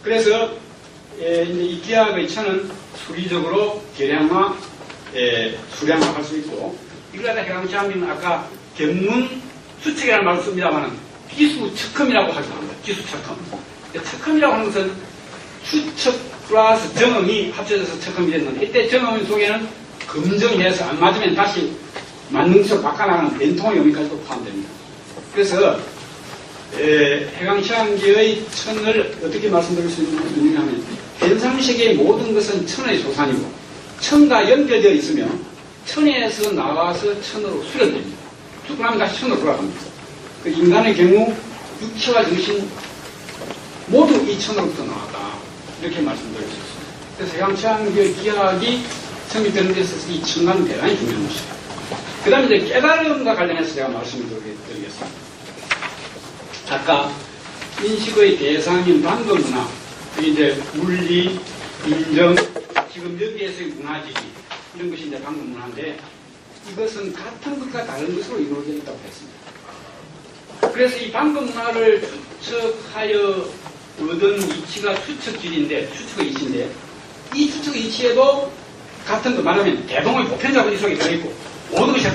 그래서 이제 이 기하의 천은 수리적으로 계량화, 수량화할 수 있고, 이걸 갖다 해강치암기는 아까 견문 수칙이라는 말을 씁니다만 기수척험이라고 하기도 합니다. 기수척험. 척험이라고 하는 것은 추척 플러스 정음이 합쳐져서 척험이 됐는데, 이때 정음 속에는 검정해서 안 맞으면 다시 맞는 척 바꿔나가는 된통의 의미까지도 포함됩니다. 그래서 해강치암기의 천을 어떻게 말씀드릴 수 있느냐 하면, 현상세계의 모든 것은 천의 소산이고 천과 연결되어 있으면 천에서 나와서 천으로 수련됩니다. 죽고 나면 다시 천으로 돌아갑니다. 그 인간의 경우 육체와 정신 모두 이천으로부터 나왔다. 이렇게 말씀드렸습니다. 그래서 해방체험의 기학이 성립되는 데 있어서 이 천간은 대단히 중요한 것입니다. 그 다음에 이제 깨달음과 관련해서 제가 말씀을 드리겠습니다. 아까 인식의 대상인 방법문화, 이제 물리, 인정, 지금 여기에서의 문화지기, 이런 것이 이제 방법문화인데, 이것은 같은 것과 다른 것으로 이루어져 있다고 했습니다. 그래서 이 방법문화를 추측하여 얻은 이치가 추측질인데, 추측의 이치인데, 이 추측의 이치에도 같은 거 말하면 대동의 보편자분이 속에 들어있고, 모든 것이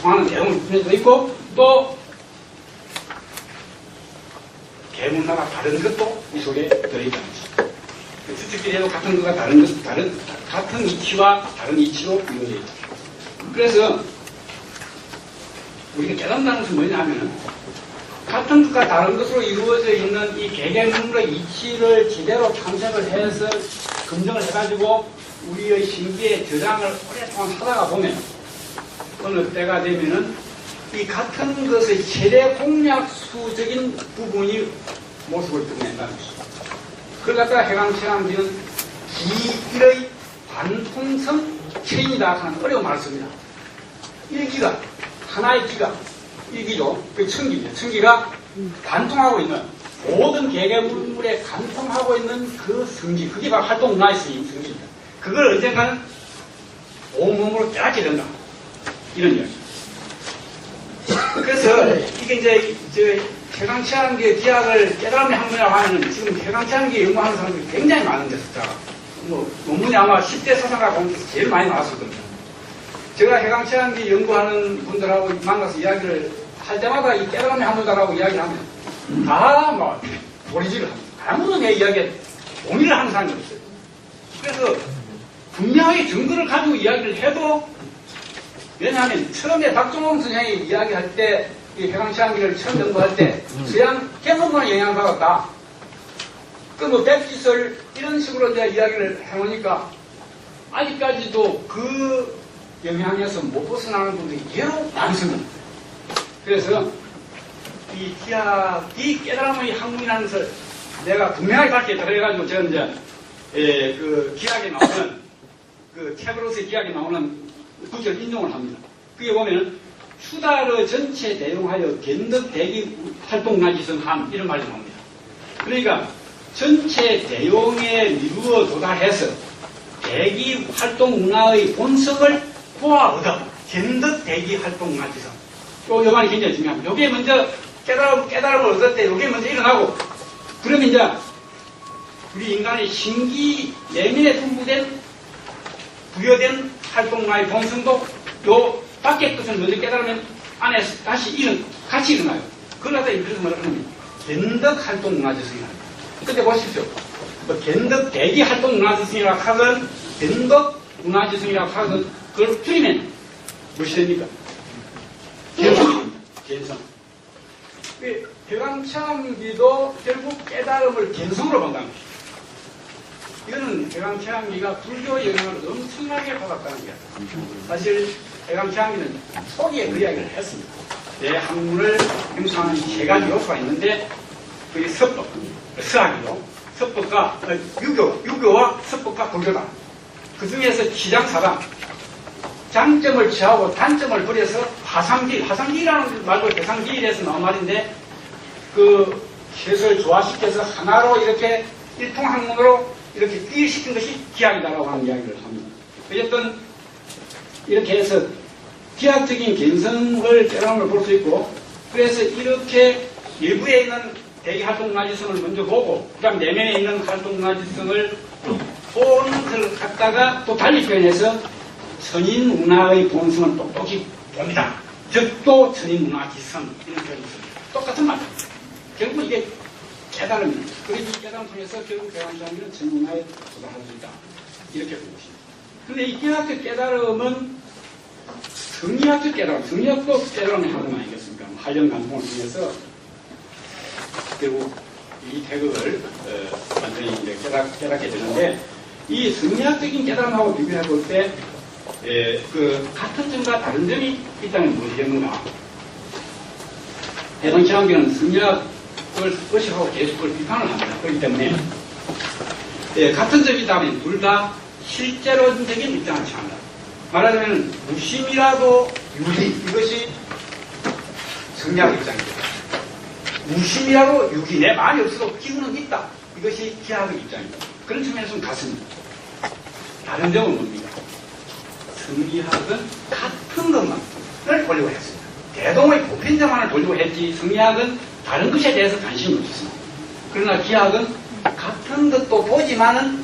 통하는 대동의 보편자가 들어있고, 또 개문화가 다른 것도 이 속에 들어있다는 것입니다. 추측질에도 같은 것과 다른 것, 같은 이치와 다른 이치로 이루어져 있다. 그래서 우리가 깨닫는다는 것은 뭐냐 하면은 같은 것과 다른 것으로 이루어져 있는 이 개개문물의 이치를 제대로 탐색을 해서 검증을 해가지고 우리의 신기에 저장을 오랫동안 하다가 보면 어느 때가 되면은 이 같은 것의 최대 공약수적인 부분이 모습을 드러낸다는 것입니다. 그걸 갖다가 해강체감기는 기일의 관통성 체인이다 하는 어려운 말을 씁니다. 일기가, 하나의 기가, 일기죠. 그 천기죠. 천기가 관통하고 있는, 모든 개개물에 관통하고 있는 그 성기, 그게 바로 활동문화의 성기입니다. 그걸 언젠가는 온몸으로 깨닫게 된다. 이런 이야기입니다. 그래서 이게 이제 해강체험기의 기학을 깨달음의 학문이라고 하면 지금 해강체험기 연구하는 사람들이 굉장히 많은데 숫자가 논문이 아마 10대 사상가 공부에서 제일 많이 나왔을 겁니다. 제가 해강체험기 연구하는 분들하고 만나서 이야기를 할 때마다 이 깨달음의 학문이라고 이야기를 하면 다 뭐 도리지를 합니다. 아무도 내 이야기에 동의를 하는 사람이 없어요. 그래서 분명하게 증거를 가지고 이야기를 해도 왜냐하면 처음에 박종홍 선생이 이야기할 때 이 해강체험기를 처음 연구할 때 서양 개문문에 영향을 받았다. 그 뭐 백지설 이런 식으로 이제 이야기를 해놓으니까 아직까지도 그 영향에서 못 벗어나는 분들이 예로 많습니다. 그래서 이 기학이 깨달음의 학문이라는 것을 내가 분명하게 밝혔다 그래가지고 저는 이제 그 기학에 나오는 그 책으로서의 기학에 나오는 구절 인용을 합니다. 그게 보면 추다르 전체 대용하여 견덕 대기 활동나지성함 이런 말이 나옵니다. 그러니까 전체 대용에 이루어 도달해서 대기 활동 문화의 본성을 보아 얻어 견덕 대기 활동 나지성. 요 말이 굉장히 중요합니다. 요게 먼저 깨달음을 얻을 때 요게 먼저 일어나고 그러면 이제 우리 인간의 신기 내면에 부여된 활동가의 본성도 요 밖의 것을 먼저 깨달으면 안에서 같이 일어나요. 그걸 갖다 그래서 뭐라 하냐면 견덕 활동 문화지성이라고. 근데 보십시오. 뭐 견덕 대기 활동 문화지성이라고 하건 견덕 문화지성이라고 하건 그걸 줄이면 무엇이 됩니까? 견성. 해강체험기도 결국 깨달음을 견성으로 본다는 것입니다. 이거는 해강체험기가 불교의 영향을 엄청나게 받았다는 거예요. 사실 해강체험기는 초기에 그 이야기를 했습니다. 내 학문을 형성하는 세 가지 요소가 있는데 그게 서법, 서학이요. 서법과 유교와 서법과 불교다. 그 중에서 치장사다. 장점을 취하고 단점을 버려서 화상기라는 말도 대상기일에서 나온 말인데 그 셋을 조화시켜서 하나로 이렇게 일통학문으로 이렇게 끼일시킨 것이 기학이다라고 하는 이야기를 합니다. 어쨌든 이렇게 해서 기학적인 견성을 깨달음을 볼 수 있고 그래서 이렇게 일부에 있는 대기활동문화지성을 먼저 보고 그 다음 내면에 있는 활동문화지성을 보는 것을 갖다가 또 달리 표현해서 천인문화의 본성을 똑똑히 봅니다. 즉 또 천인문화지성 이런 표현이 있습니다. 똑같은 말. 결국 이게 깨달음입니다. 그리고 이 깨달음 통해서 결국 대왕장님은 천문화에 도달할 수 있다. 이렇게 보고 있습니다. 근데 이 기하학적 깨달음은 성리학적 깨달음, 성리학도 깨달음의 하나가 아니겠습니까? 활용 감동을 통해서 결국 이 태극을 완전히 이제 깨닫게 되는데 이 성리학적인 깨달음하고 비교해 볼 때 그 같은 점과 다른 점이 있다면 무엇이겠는가? 해방체험기는 성리학 그걸 의식하고 계속 그걸 비판을 합니다. 그렇기 때문에 같은 점이 있다면 둘 다 실제론적인 입장을 취한다. 말하자면 무심이라도 유리, 이것이 성리학 입장입니다. 무심이라도 유리, 내 말이 없어도 기운은 있다. 이것이 기하학의 입장입니다. 그런 측면에서는 같습니다. 다른 점은 뭡니까? 성리학은 같은 것만을 보려고 했습니다. 대동의 보편자만을 보려고 했지 성리학은 다른 것에 대해서 관심이 없었습니다. 그러나 기하학은 같은 것도 보지만은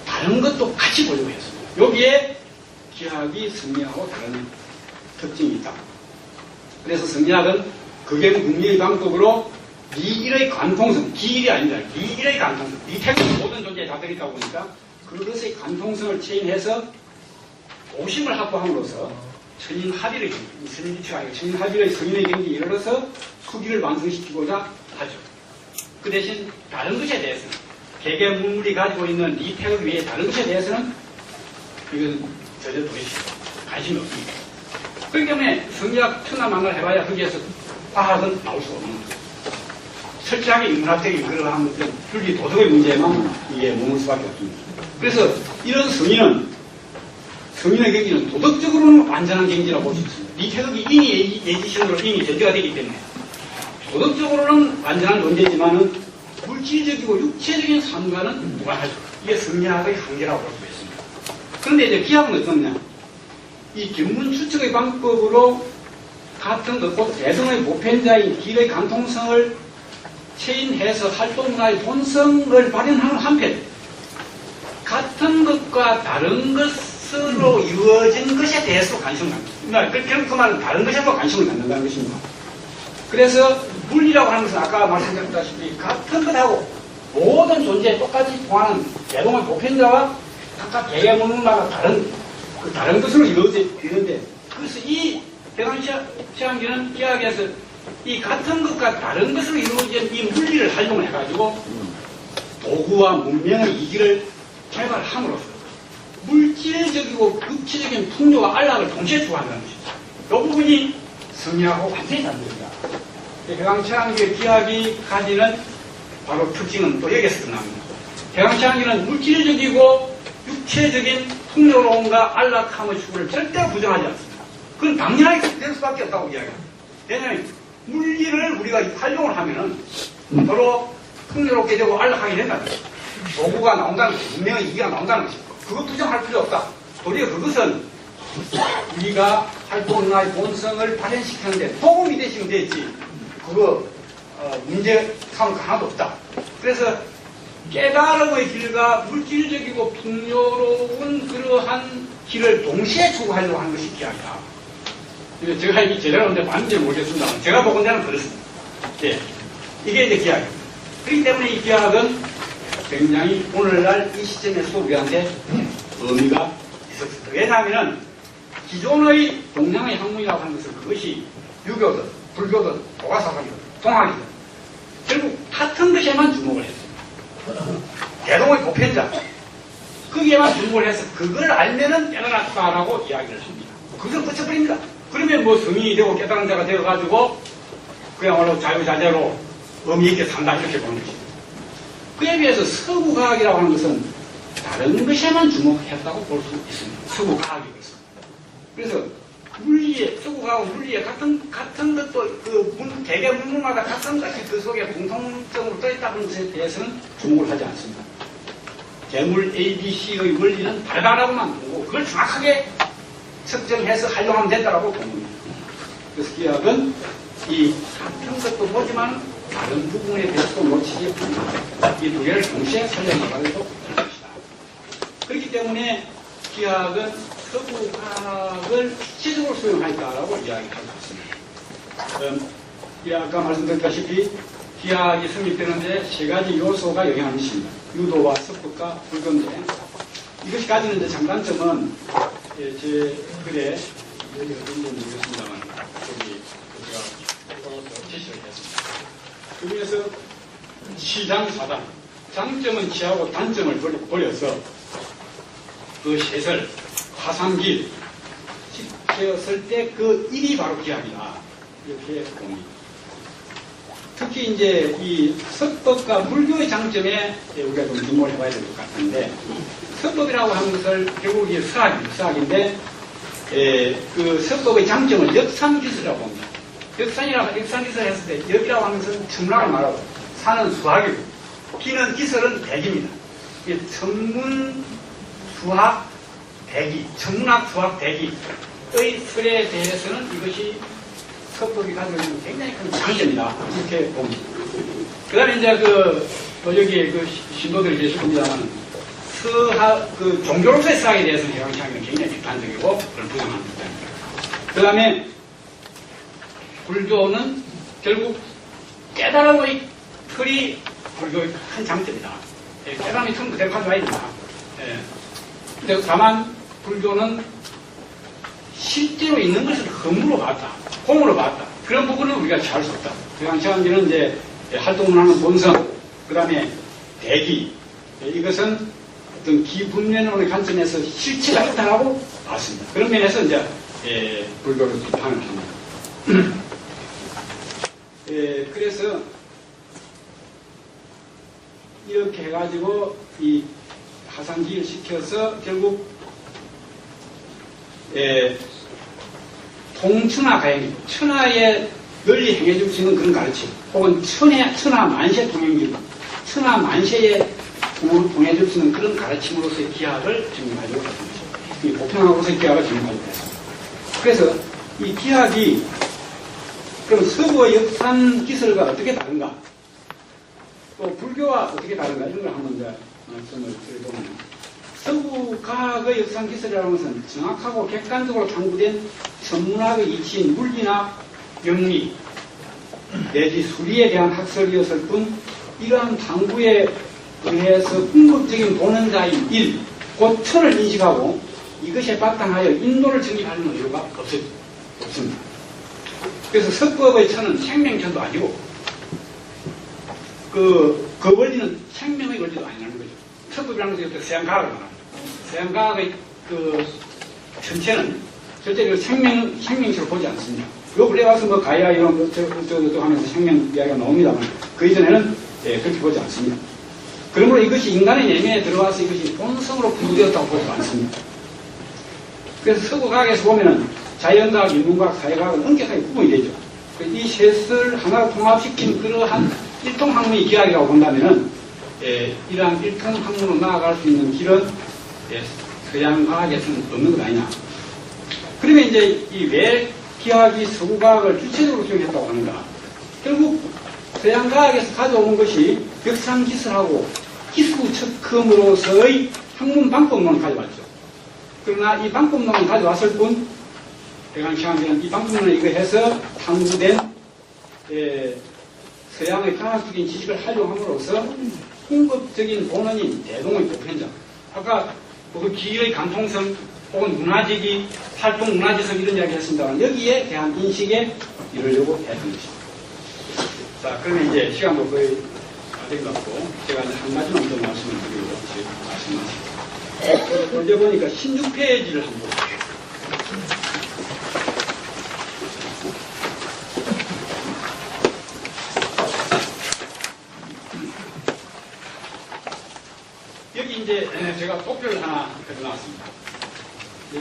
다른 것도 같이 보려고 했습니다. 여기에 기하학이 성리학하고 다른 특징이 있다. 그래서 성리학은 극의 문리의 방법으로 미일의 관통성, 기일이 아닙니다. 미일의 관통성, 미태국의 모든 존재에 다 들어있다 보니까 그것의 관통성을 체인해서 오심을 확보함으로써 천인합의의 성인의 경지에 이르러서 수기를 완성시키고자 하죠. 그 대신 다른 것에 대해서는 개개 문물이 가지고 있는 이태국 외에 다른 것에 대해서는 이건 전혀 관심이 없습니다. 그렇기 때문에 성리학 천하만을 해봐야 거기에서 과학은 나올 수 없는 거죠. 철저하게 인문학적인 그러한 것들, 불기 도덕의 문제에만 이게 머물 수밖에 없습니다. 그래서 이런 성인의 경지는 도덕적으로는 완전한 경지라고 볼 수 있습니다. 이태국이 인이 예지신으로 이미 전제가 되기 때문에 도덕적으로는 완전한 존재지만은 물질적이고 육체적인 삶과는 무관하죠. 이게 성리학의 한계라고 볼 수 있습니다. 그런데 이제 기하학은 어떻냐? 이 견문 추측의 방법으로 같은 것, 곧 대성의 보편자인 길의 관통성을 체인해서 활동문화의 본성을 발현하는 한편, 같은 것과 다른 것으로 이루어진 것에 대해서 관심을 갖는다. 그러니까 그 말은 다른 것에도 관심을 갖는다는 것입니다. 그래서 물리라고 하는 것은 아까 말씀드렸다시피 같은 것하고 모든 존재에 똑같이 통하는 대동의 보편자와 각각 개개문마다 다른 것으로 이루어져 있는데, 그래서 이 대강시한기는 기하학에서 이 같은 것과 다른 것으로 이루어진 이 물리를 활용을 해가지고 도구와 문명의 이기를 개발함으로써 물질적이고 육체적인 풍요와 안락을 동시에 추구한다는 것이죠. 이 부분이 성리학하고 완전히 다릅니다. 대강시한기의 기하학이 가지는 바로 특징은 또 여기에서 끝납니다. 대강시한기는 물질적이고 육체적인 풍요로움과 안락함의 추구를 절대 부정하지 않습니다. 그건 당연하게 될 수밖에 없다고 이야기합니다. 왜냐하면 물리를 우리가 활용을 하면은 서로 풍요롭게 되고 안락하게 된다는 것입니다. 도구가 나온다는 것입니다. 문명의 이기가 나온다는 것입니다. 그거 부정할 필요 없다. 도리어 그것은 우리가 활동문화의 본성을 발현시키는데 도움이 되시면 되지, 그거 문제삼을 하나도 없다. 그래서 깨달음의 길과 물질적이고 풍요로운 그러한 길을 동시에 추구하려고 하는 것이 기하학이다. 제가 이 제대로 근데 맞는지 모르겠습니다만 제가 보건 데는 그렇습니다. 예. 이게 이제 기하학입니다. 그렇기 때문에 이 기하학은 굉장히 오늘날 이 시점에서 우리한테 의미가 있었습니다. 왜냐하면 기존의 동양의 학문이라고 하는 것은 그것이 유교든 불교든 도가사상이든 동학이든 결국 같은 것에만 주목을 했습니다. 대동의 보편자, 거기에만 주목을 해서 그걸 알면은 깨달았다라고 이야기를 합니다. 그걸 끝쳐버립니다. 그러면 뭐 성인이 되고 깨달은 자가 되어가지고 그야말로 자유자재로 의미있게 산다, 이렇게 보는 것입니다. 그에 비해서 서구과학이라고 하는 것은 다른 것에만 주목했다고 볼 수 있습니다. 서구과학이 그렇습니다. 그래서 물리에, 서구과학은 물리에 같은 것도 개개 문물마다 같은 것이 그 속에 공통적으로 떠있다는 것에 대해서는 주목을 하지 않습니다. 재물 ABC의 원리는 다르다라고만 보고 그걸 정확하게 측정해서 활용하면 된다라고 본 겁니다. 그래서 기하학은 이 같은 것도 보지만 다른 부분에 대해서도 놓치지 않는다. 이 두 개를 동시에 설명하려고 할 것이다. 그렇기 때문에 기하학은 서구과학을 실질적으로 수용하였다라고 이야기할 수 있습니다. 아까 말씀드렸다시피 기하학이 성립되는데 세 가지 요소가 영향을 미칩니다. 유도와 습법과 불경제. 이것이 가지는 이제 장단점은 제 글에 여기 어딘지 모르겠습니다만 여기 제가 제시를 했습니다. 그 중에서 시장사단, 장점은 취하고 단점을 버려서 그 셋을 화상길 시켰을 때 그 일이 바로 기하학이다, 이렇게 봅니다. 특히 이제 이 서법과 불교의 장점에 우리가 좀 주목을 해봐야 될 것 같은데, 서법이라고 하는 것을 결국 이게 수학인데, 그 서법의 장점을 역산기술이라고 봅니다. 역산기술을 했을 때, 역이라고 하는 것은 천문학을 말하고, 산은 수학이고, 기는 기술은 대기입니다. 이게 천문, 수학, 대기, 천문학, 수학, 대기의 설에 대해서는 이것이 서법이 가지고 있는 굉장히 큰 장점이다. 이렇게 봅니다. 그 다음에 이제 여기 신도들이 계실 겁니다만, 종교로서의 수학에 대해서는 해방시학은 굉장히 비판적이고, 그걸 부정합니다. 그 다음에, 불교는 결국 깨달음의 틀이 불교의 큰 장점이다. 깨달음이 틀은 그대로 가져와야 된다. 근데 다만, 불교는 실제로 있는 것을 허물로 봤다. 공으로 봤다. 그런 부분은 우리가 잘 수 없다. 해방시학은 이제 활동을 하는 본성, 그 다음에 대기, 이것은 어떤 기분면론의 관점에서 실체가 있다라고 봤습니다. 그런 면에서 이제 불교를 비판을 합니다. 그래서 이렇게 해가지고 이 하상기를 시켜서 결국 통천하 가행기, 천하에 널리 행해줄 수 있는 그런 가르침, 혹은 천하 만세 통행기, 천하 만세에 통해줄 수 있는 그런 가르침으로서의 기학을 지금 가지고 있습니다. 이 보편학으로서의 기학을 지금 가지고 있습니다. 그래서 이 기학이 그럼 서구의 역산 기술과 어떻게 다른가? 또 불교와 어떻게 다른가? 이런 걸 한번 이제 말씀을 드려보면, 서구 과학의 역산 기술이라는 것은 정확하고 객관적으로 탐구된 천문학의 이치인 물리나 영리 내지 수리에 대한 학설이었을 뿐, 이러한 탐구에 의해서 궁극적인 본원자인 일, 곧 천을 인식하고 이것에 바탕하여 인도를 정립하는 의도가 없습니다. 그래서 서법의 천은 생명천도 아니고 그 원리는 생명의 원리도 아니라는 거죠. 서법이라는 것이 서양과학을 말합니다. 서양과학의 그 전체는 절대로 생명체로 보지 않습니다. 요 근래 와서 뭐 가야 이런 거 하면서 생명 이야기가 나옵니다만, 그 이전에는 그렇게 보지 않습니다. 그러므로 이것이 인간의 내면에 들어와서 이것이 본성으로 부여되었다고 보지 않습니다. 그래서 서구과학에서 보면은 자연과학, 인문과학, 사회과학은 엄격하게 구분이 되죠. 이 셋을 하나로 통합시킨 그러한 일통학문의 기학이라고 본다면은, 이러한 일통학문으로 나아갈 수 있는 길은 서양과학에서는 없는 것 아니냐. 그러면 이제 이 왜 기학이 서구과학을 주체적으로 수용했다고 하는가? 결국 서양과학에서 가져오는 것이 역산기술하고 기수척금으로서의 학문 방법론을 가져왔죠. 그러나 이 방법론을 가져왔을 뿐, 해방시학은 이 방법론을 이거 해서 탐구된 서양의 과학적인 지식을 활용함으로써 궁극적인 본원인 대동의 보편적, 아까 그 기의 감통성 혹은 문화적이 활동 문화지성 이런 이야기 했습니다만, 여기에 대한 인식에 이르려고 했던 것입니다. 자, 그러면 이제 시간도 거의 다 된 것 같고, 제가 이제 한 가지만 더 말씀을 드리고 말씀하십니다. 먼저 보니까 16페이지를 한번 볼게요. 여기 이제 제가 도표를 하나 가져나왔습니다.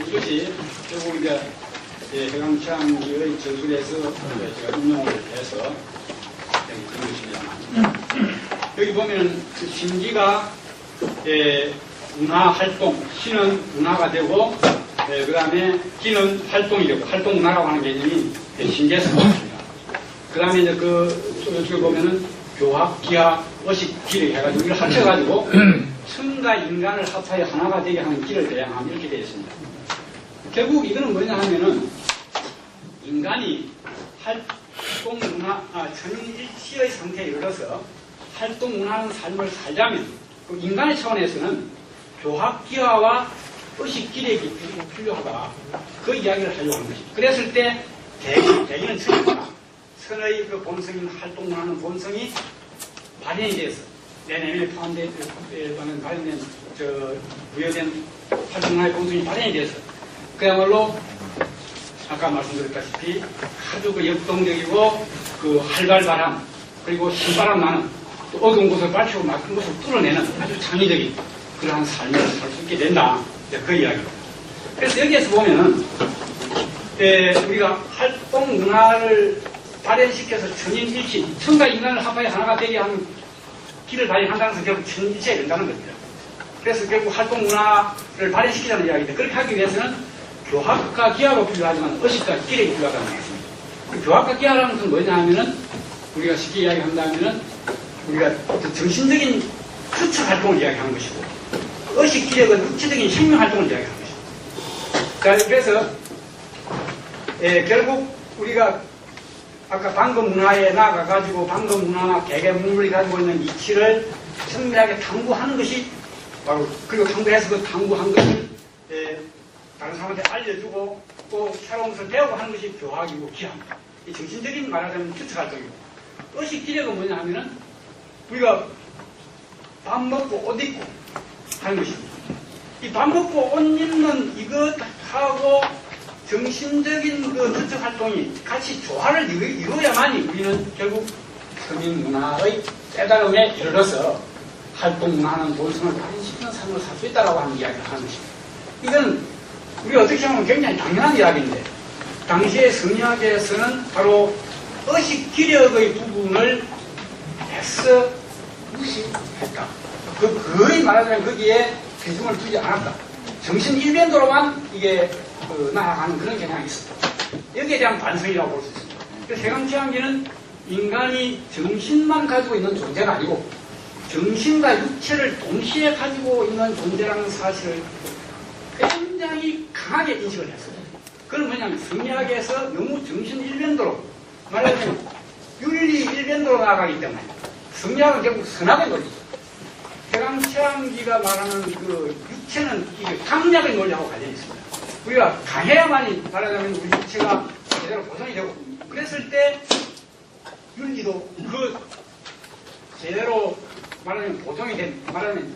이것이 결국 이제 해강창의 저술에서 제가 인용을 해서 그런 것입니다. 여기 보면 신기가 문화 활동, 신은 문화가 되고, 그 다음에 기는 활동이 되고, 활동 문화라고 하는 개념이 신계에서 나왔습니다. 그 다음에 이제 저쪽에 보면은 교학, 기하, 의식, 기를 해가지고 이걸 합쳐가지고 천과 인간을 합하여 하나가 되게 하는 길을 대양함, 이렇게 되어 있습니다. 결국 이거는 뭐냐 하면은 인간이 활동 문화, 천일치의 상태에 이르러서 활동 문화하는 삶을 살자면 그 인간의 차원에서는 교학, 기하와 의식, 기력이 필요하다. 그 이야기를 하려고 하는 것입니다. 그랬을 때 대기는 천이구나. 천의 그 본성인 활동 문화하는 본성이 발현이 돼서 내 내면에 포함된 발현된 부여된 활동 문화의 본성이 발현이 돼서 그야말로 아까 말씀드렸다시피 아주 그 역동적이고 그 활발한 그리고 신바람 나는 또 어두운 곳을 밝히고 막힌 곳을 뚫어내는 아주 창의적인 그러한 삶을 살 수 있게 된다. 그 이야기입니다. 그래서 여기에서 보면은 우리가 활동 문화를 발현시켜서 천인일치, 천과 인간을 합하여 하나가 되게 하는 길을 발현한다는 것은 결국 천인일치가 된다는 겁니다. 그래서 결국 활동 문화를 발현시키자는 이야기인데 그렇게 하기 위해서는 교학과 기하가 필요하지만 의식과 기력이 필요하다는 말씀입니다. 그 교학과 기하라는 것은 뭐냐 하면은 우리가 쉽게 이야기한다면은 우리가 어떤 정신적인 추측 활동을 이야기하는 것이고 의식 기력은 육체적인 생명 활동을 이야기하는 것입니다. 자, 그래서 결국 우리가 아까 방금 문화에 나가가지고 방금 문화나 개개 문물이 가지고 있는 이치를 정밀하게 탐구하는 것이 바로 그리고 탐구해서 그 탐구한 것을 다른 사람한테 알려주고 또 새로운 것을 배우고 하는 것이 교학이고 기하입니다. 이 정신적인 말하자면 추측 활동이고 의식 기력은 뭐냐 하면은 우리가 밥 먹고 옷 입고 하는 것입니다. 이 밥 먹고 옷 입는 이것하고 정신적인 그 추측 활동이 같이 조화를 이루어야만이 우리는 결국 서민 문화의 깨달음에 이르러서 활동 문화는 본성을 발현시키는 삶을 살 수 있다고 하는 이야기를 하는 것입니다. 이건 우리가 어떻게 생각하면 굉장히 당연한 이야기인데 당시의 성리학에서는 바로 의식 기력의 부분을 애써 무시했다. 거의 말하자면 거기에 비중을 두지 않았다. 정신 일변도로만 이게 나아가는 그런 경향이 있습니다. 여기에 대한 반성이라고 볼 수 있습니다. 그래서 해강치암기는 인간이 정신만 가지고 있는 존재가 아니고 정신과 육체를 동시에 가지고 있는 존재라는 사실을 굉장히 강하게 인식을 했어요. 그건 뭐냐면 성리학에서 너무 정신 일변도로 말하자면 윤리 일변도로 나아가기 때문에 성리학은 결국 선악의 논리죠. 해강치암기가 말하는 그 육체는 이게 강약의 논리하고 관련이 있습니다. 우리가 강해야만이 말하자면 우리 육체가 제대로 보존이 되고 그랬을 때 윤리도 그 제대로 말하자면 보존이 된 말하자면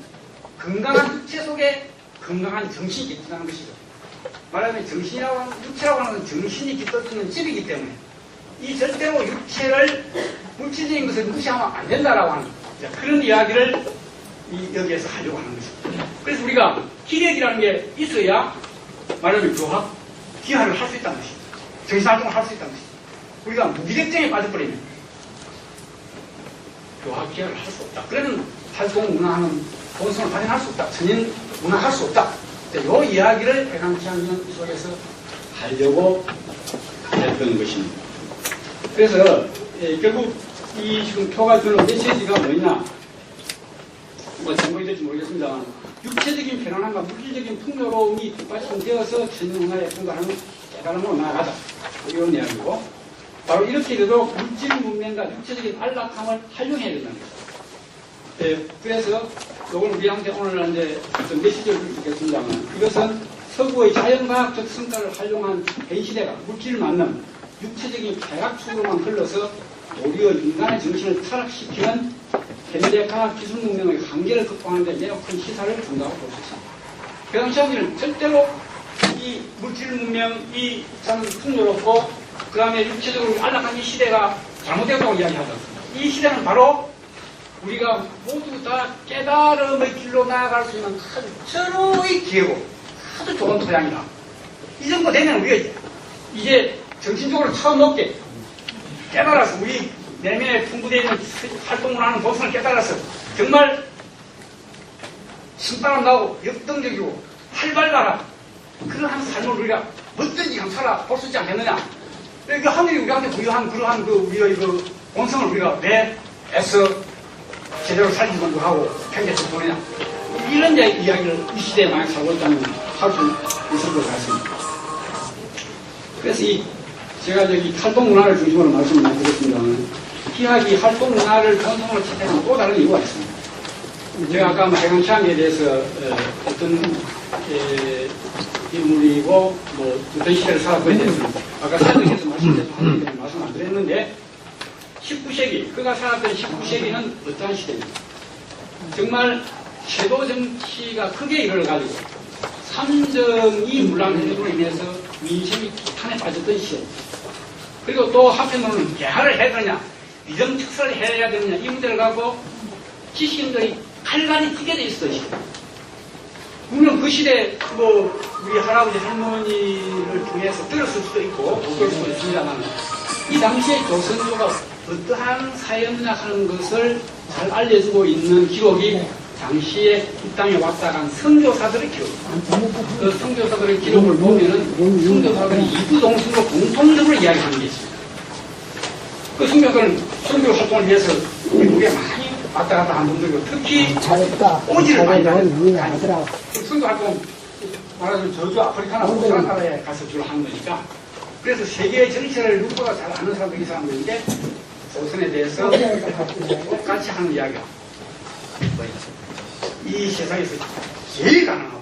건강한 육체 속에 건강한 정신이 깃든다는 것이죠. 말하자면 정신이라고 하는 육체라고 하는 건 정신이 깃들어주는 집이기 때문에 이 절대로 육체를 물질적인 것을 무시하면 안 된다라고 하는 그런 이야기를 여기에서 하려고 하는 것입니다. 그래서 우리가 기력이라는 게 있어야 말하자면 교학, 기하를 할 수 있다는 것입니다. 정신활동을 할 수 있다는 것입니다. 우리가 무기력증에 빠져버리면 교학, 기하를 할 수 없다. 그러면 활동 문화하는 본성을 발현할 수 없다. 전인 문화할 수 없다. 이 이야기를 해강치암기는 속에서 하려고 했던 것입니다. 그래서 결국 이 지금 표가 주는 메시지가 뭐냐 뭐 제목이 될지 모르겠습니다만 육체적인 편안함과 물질적인 풍요로움이 뒷받침되어서 전문화에 통과하는 깨달음으로 나아가자. 이런 이야기고 바로 이렇게 되도록 물질 문명과 육체적인 안락함을 활용해야 된다는 거죠. 그래서 이걸 우리한테 오늘 이제 어떤 메시지를 드리겠습니다만 이것은 서구의 자연과학적 성과를 활용한 현 시대가 물질을 맞는 육체적인 쾌락축으로만 흘러서 도리어 인간의 정신을 타락시키는 현대 과학 기술 문명의 한계를 극복하는 데 매우 큰 시사를 준다고 볼 수 있습니다. 해강치암기는 절대로 이 물질 문명, 이 참 풍요롭고 그 다음에 육체적으로 안락한 이 시대가 잘못되었다고 이야기하지 않습니다. 이 시대는 바로 우리가 모두 다 깨달음의 길로 나아갈 수 있는 아주 절호의 기회고 아주 좋은 토양이다. 이 정도 되면 우리가 이제 정신적으로 처음 높게 깨달아서 우리 내면에 풍부되어 있는 활동을 하는 본성을 깨달아서 정말 신바람 나고 역동적이고 활발하라 그러한 삶을 우리가 뭐든지 한번 살아볼 수 있지 않겠느냐. 그러니까 하늘이 우리한테 부여한 그러한 그 우리의 그 본성을 우리가 왜 애써 제대로 살지 못하고 편견해서 보느냐. 이런 이야기를 이 시대에 많이 살고 있다면 할 수 있을 것 같습니다. 그래서 제가 저기 활동 문화를 중심으로 말씀을 많이 드렸습니다만 기하기 활동 문화를 본성으로 채택하는 또 다른 이유가 있습니다. 제가 아까 해강치암기에 대해서 어떤 인물이고 뭐 어떤 시대를 살았고에 대해서 아까 설명해서 말씀 안 드렸는데 19세기 그가 살았던 19세기는 어떠한 시대입니까? 정말 제도 정치가 크게 일어나가지고 삼정이 문란해로 인해서 민심이 폭탄에 빠졌던 시대. 그리고 또 한편으로는 개화를 해야 되느냐. 위정특설을 해야 되느냐 이 문제를 갖고 지식인들이 칼갈이 찌게 돼 있어요. 물론 그 시대 뭐 우리 할아버지 할머니를 통해서 들었을 수도 있고 못 들을 수도 있습니다만 이 당시에 조선조가 어떠한 사회였느냐 하는 것을 잘 알려주고 있는 기록이 당시에 이 땅에 왔다 간 선교사들의 기록입니다. 그 선교사들의 기록을 보면은 선교사들이 이구동성으로 공통적으로 이야기하는 게 있습니다. 그 선교사들은 선교 활동을 위해서 미국에 많이 왔다 갔다 한 분들이고 특히 오지를 많이 다녔어요. 선교 활동 말하자면 저주 아프리카나 오스트랄 나라에 가서 주로 하는 거니까 그래서 세계의 정체를 누구보다 잘 아는 사람들이 이 사람들인데 조선에 대해서 똑같이 하는 이야기가 이 세상에서 제일 가난하고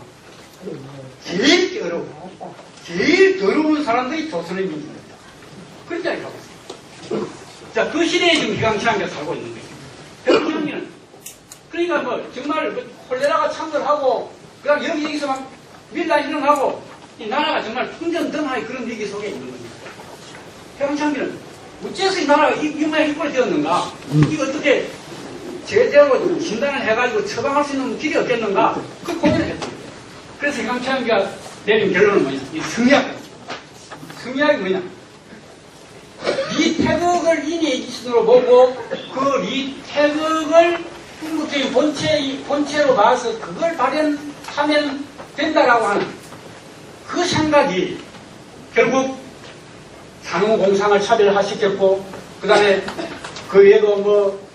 제일 어려워 제일 더러운 사람들이 조선의 민족입니다. 그렇게 하고 있어요. 자, 그 시대에 지금 기강치한게 살고 있는 거예요. 병경리는 그러니까 뭐 정말 콜레라가 창궐하고 그다음 여기저기서 막 밀라 일어나고 이 나라가 정말 풍전등화의 그런 위기 속에 있는 겁니다. 해방창기는 어째서 이 나라가 이 모양이 이꼴 되었는가? 이거 어떻게 제대로 진단을 해가지고 처방할 수 있는 길이 없겠는가? 그 고민을 했죠. 그래서 해방창기가 내린 결론은 뭐냐? 이 성리학입니다. 성리학이 뭐냐? 리태극을 이니에이지션으로 보고 그 리태극을 궁극적인 본체로 봐서 그걸 발현하면 된다라고 하는 그 생각이 결국 산후공상을 차별화시켰고 그 다음에 그 외에도 뭐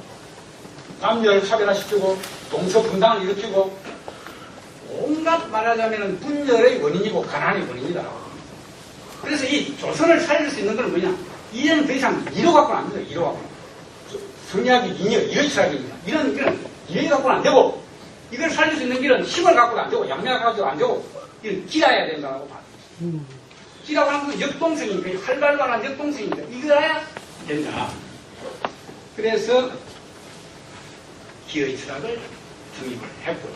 남녀를 차별화시키고 동서분당을 일으키고 온갖 말하자면 분열의 원인이고 가난의 원인이다. 그래서 이 조선을 살릴 수 있는 건 뭐냐? 이제는 더 이상 이로 갖고는 안 돼요. 이로 갖고는. 성리학이 이어치락입니다. 이런 이해 갖고는 안 되고 이걸 살릴 수 있는 길은 힘을 갖고도 안 되고 양면 가지고 안 되고 이건 길어야 된다고 봐요. 길라고 하는 건 역동성이니까 활발한 역동성이니까 이거야 된다. 그래서 기의 철학을 정립을 했고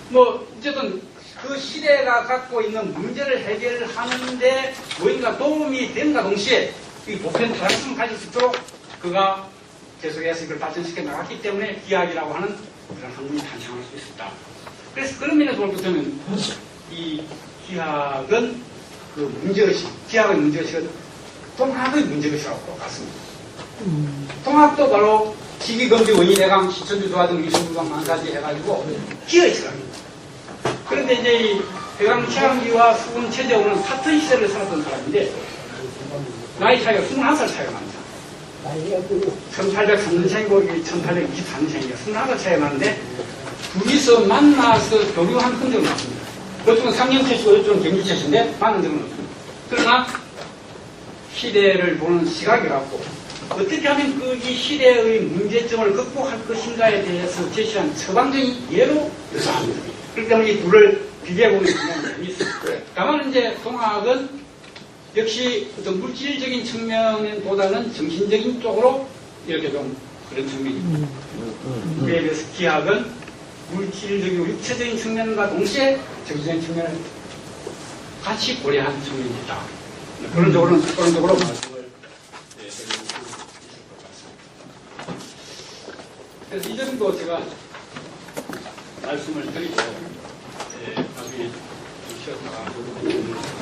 뭐 어쨌든 그 시대가 갖고 있는 문제를 해결하는데 뭔가 도움이 된가 동시에 이 보편 타당성을 가질 수 있도록 그가 계속해서 이걸 발전시켜 나갔기 때문에 기하학이라고 하는 그런 학문이 탄생할 수 있었다. 그래서 그런 면에서 볼 때는 이 기하학은 그 문제의식, 기하학의 문제의식은 통합의 문제의식이라고 똑같습니다. 통합도 바로 지기검지 원인해강 시천주 조화등 위성부강 만사지 해가지고 기하의식입니다. 그런데 이제 이 해강 최강기와 수군 최재호는 같은 시대를 살았던 사람인데 나이 차이가 21살 차이가 납니다. 1803년생이고 1824년생이니까 21살 차이가 나는데 둘이서 만나서 교류한 흔적은 없습니다. 이쪽은 상경채시고 이쪽은 경주채시인데 많은 적은 없습니다. 그러나 시대를 보는 시각이 갖고 어떻게 하면 그 이 시대의 문제점을 극복할 것인가에 대해서 제시한 처방적인 예로 유사합니다. 그렇기 때문에 이 둘을 비교해보는 경향이 있습니다. 다만 이제 동학은 역시 어떤 물질적인 측면보다는 정신적인 쪽으로 이렇게 좀 그런 측면입니다. 그에 비해서 기하학은 물질적이고 육체적인 측면과 동시에 정신적인 측면을 같이 고려하는 측면이 있다. 그런 쪽으로 말씀을 드리고 있을 것 같습니다. 그래서 이 정도 제가 말씀을 드리고 나중에 쉬었다가 고맙습니다.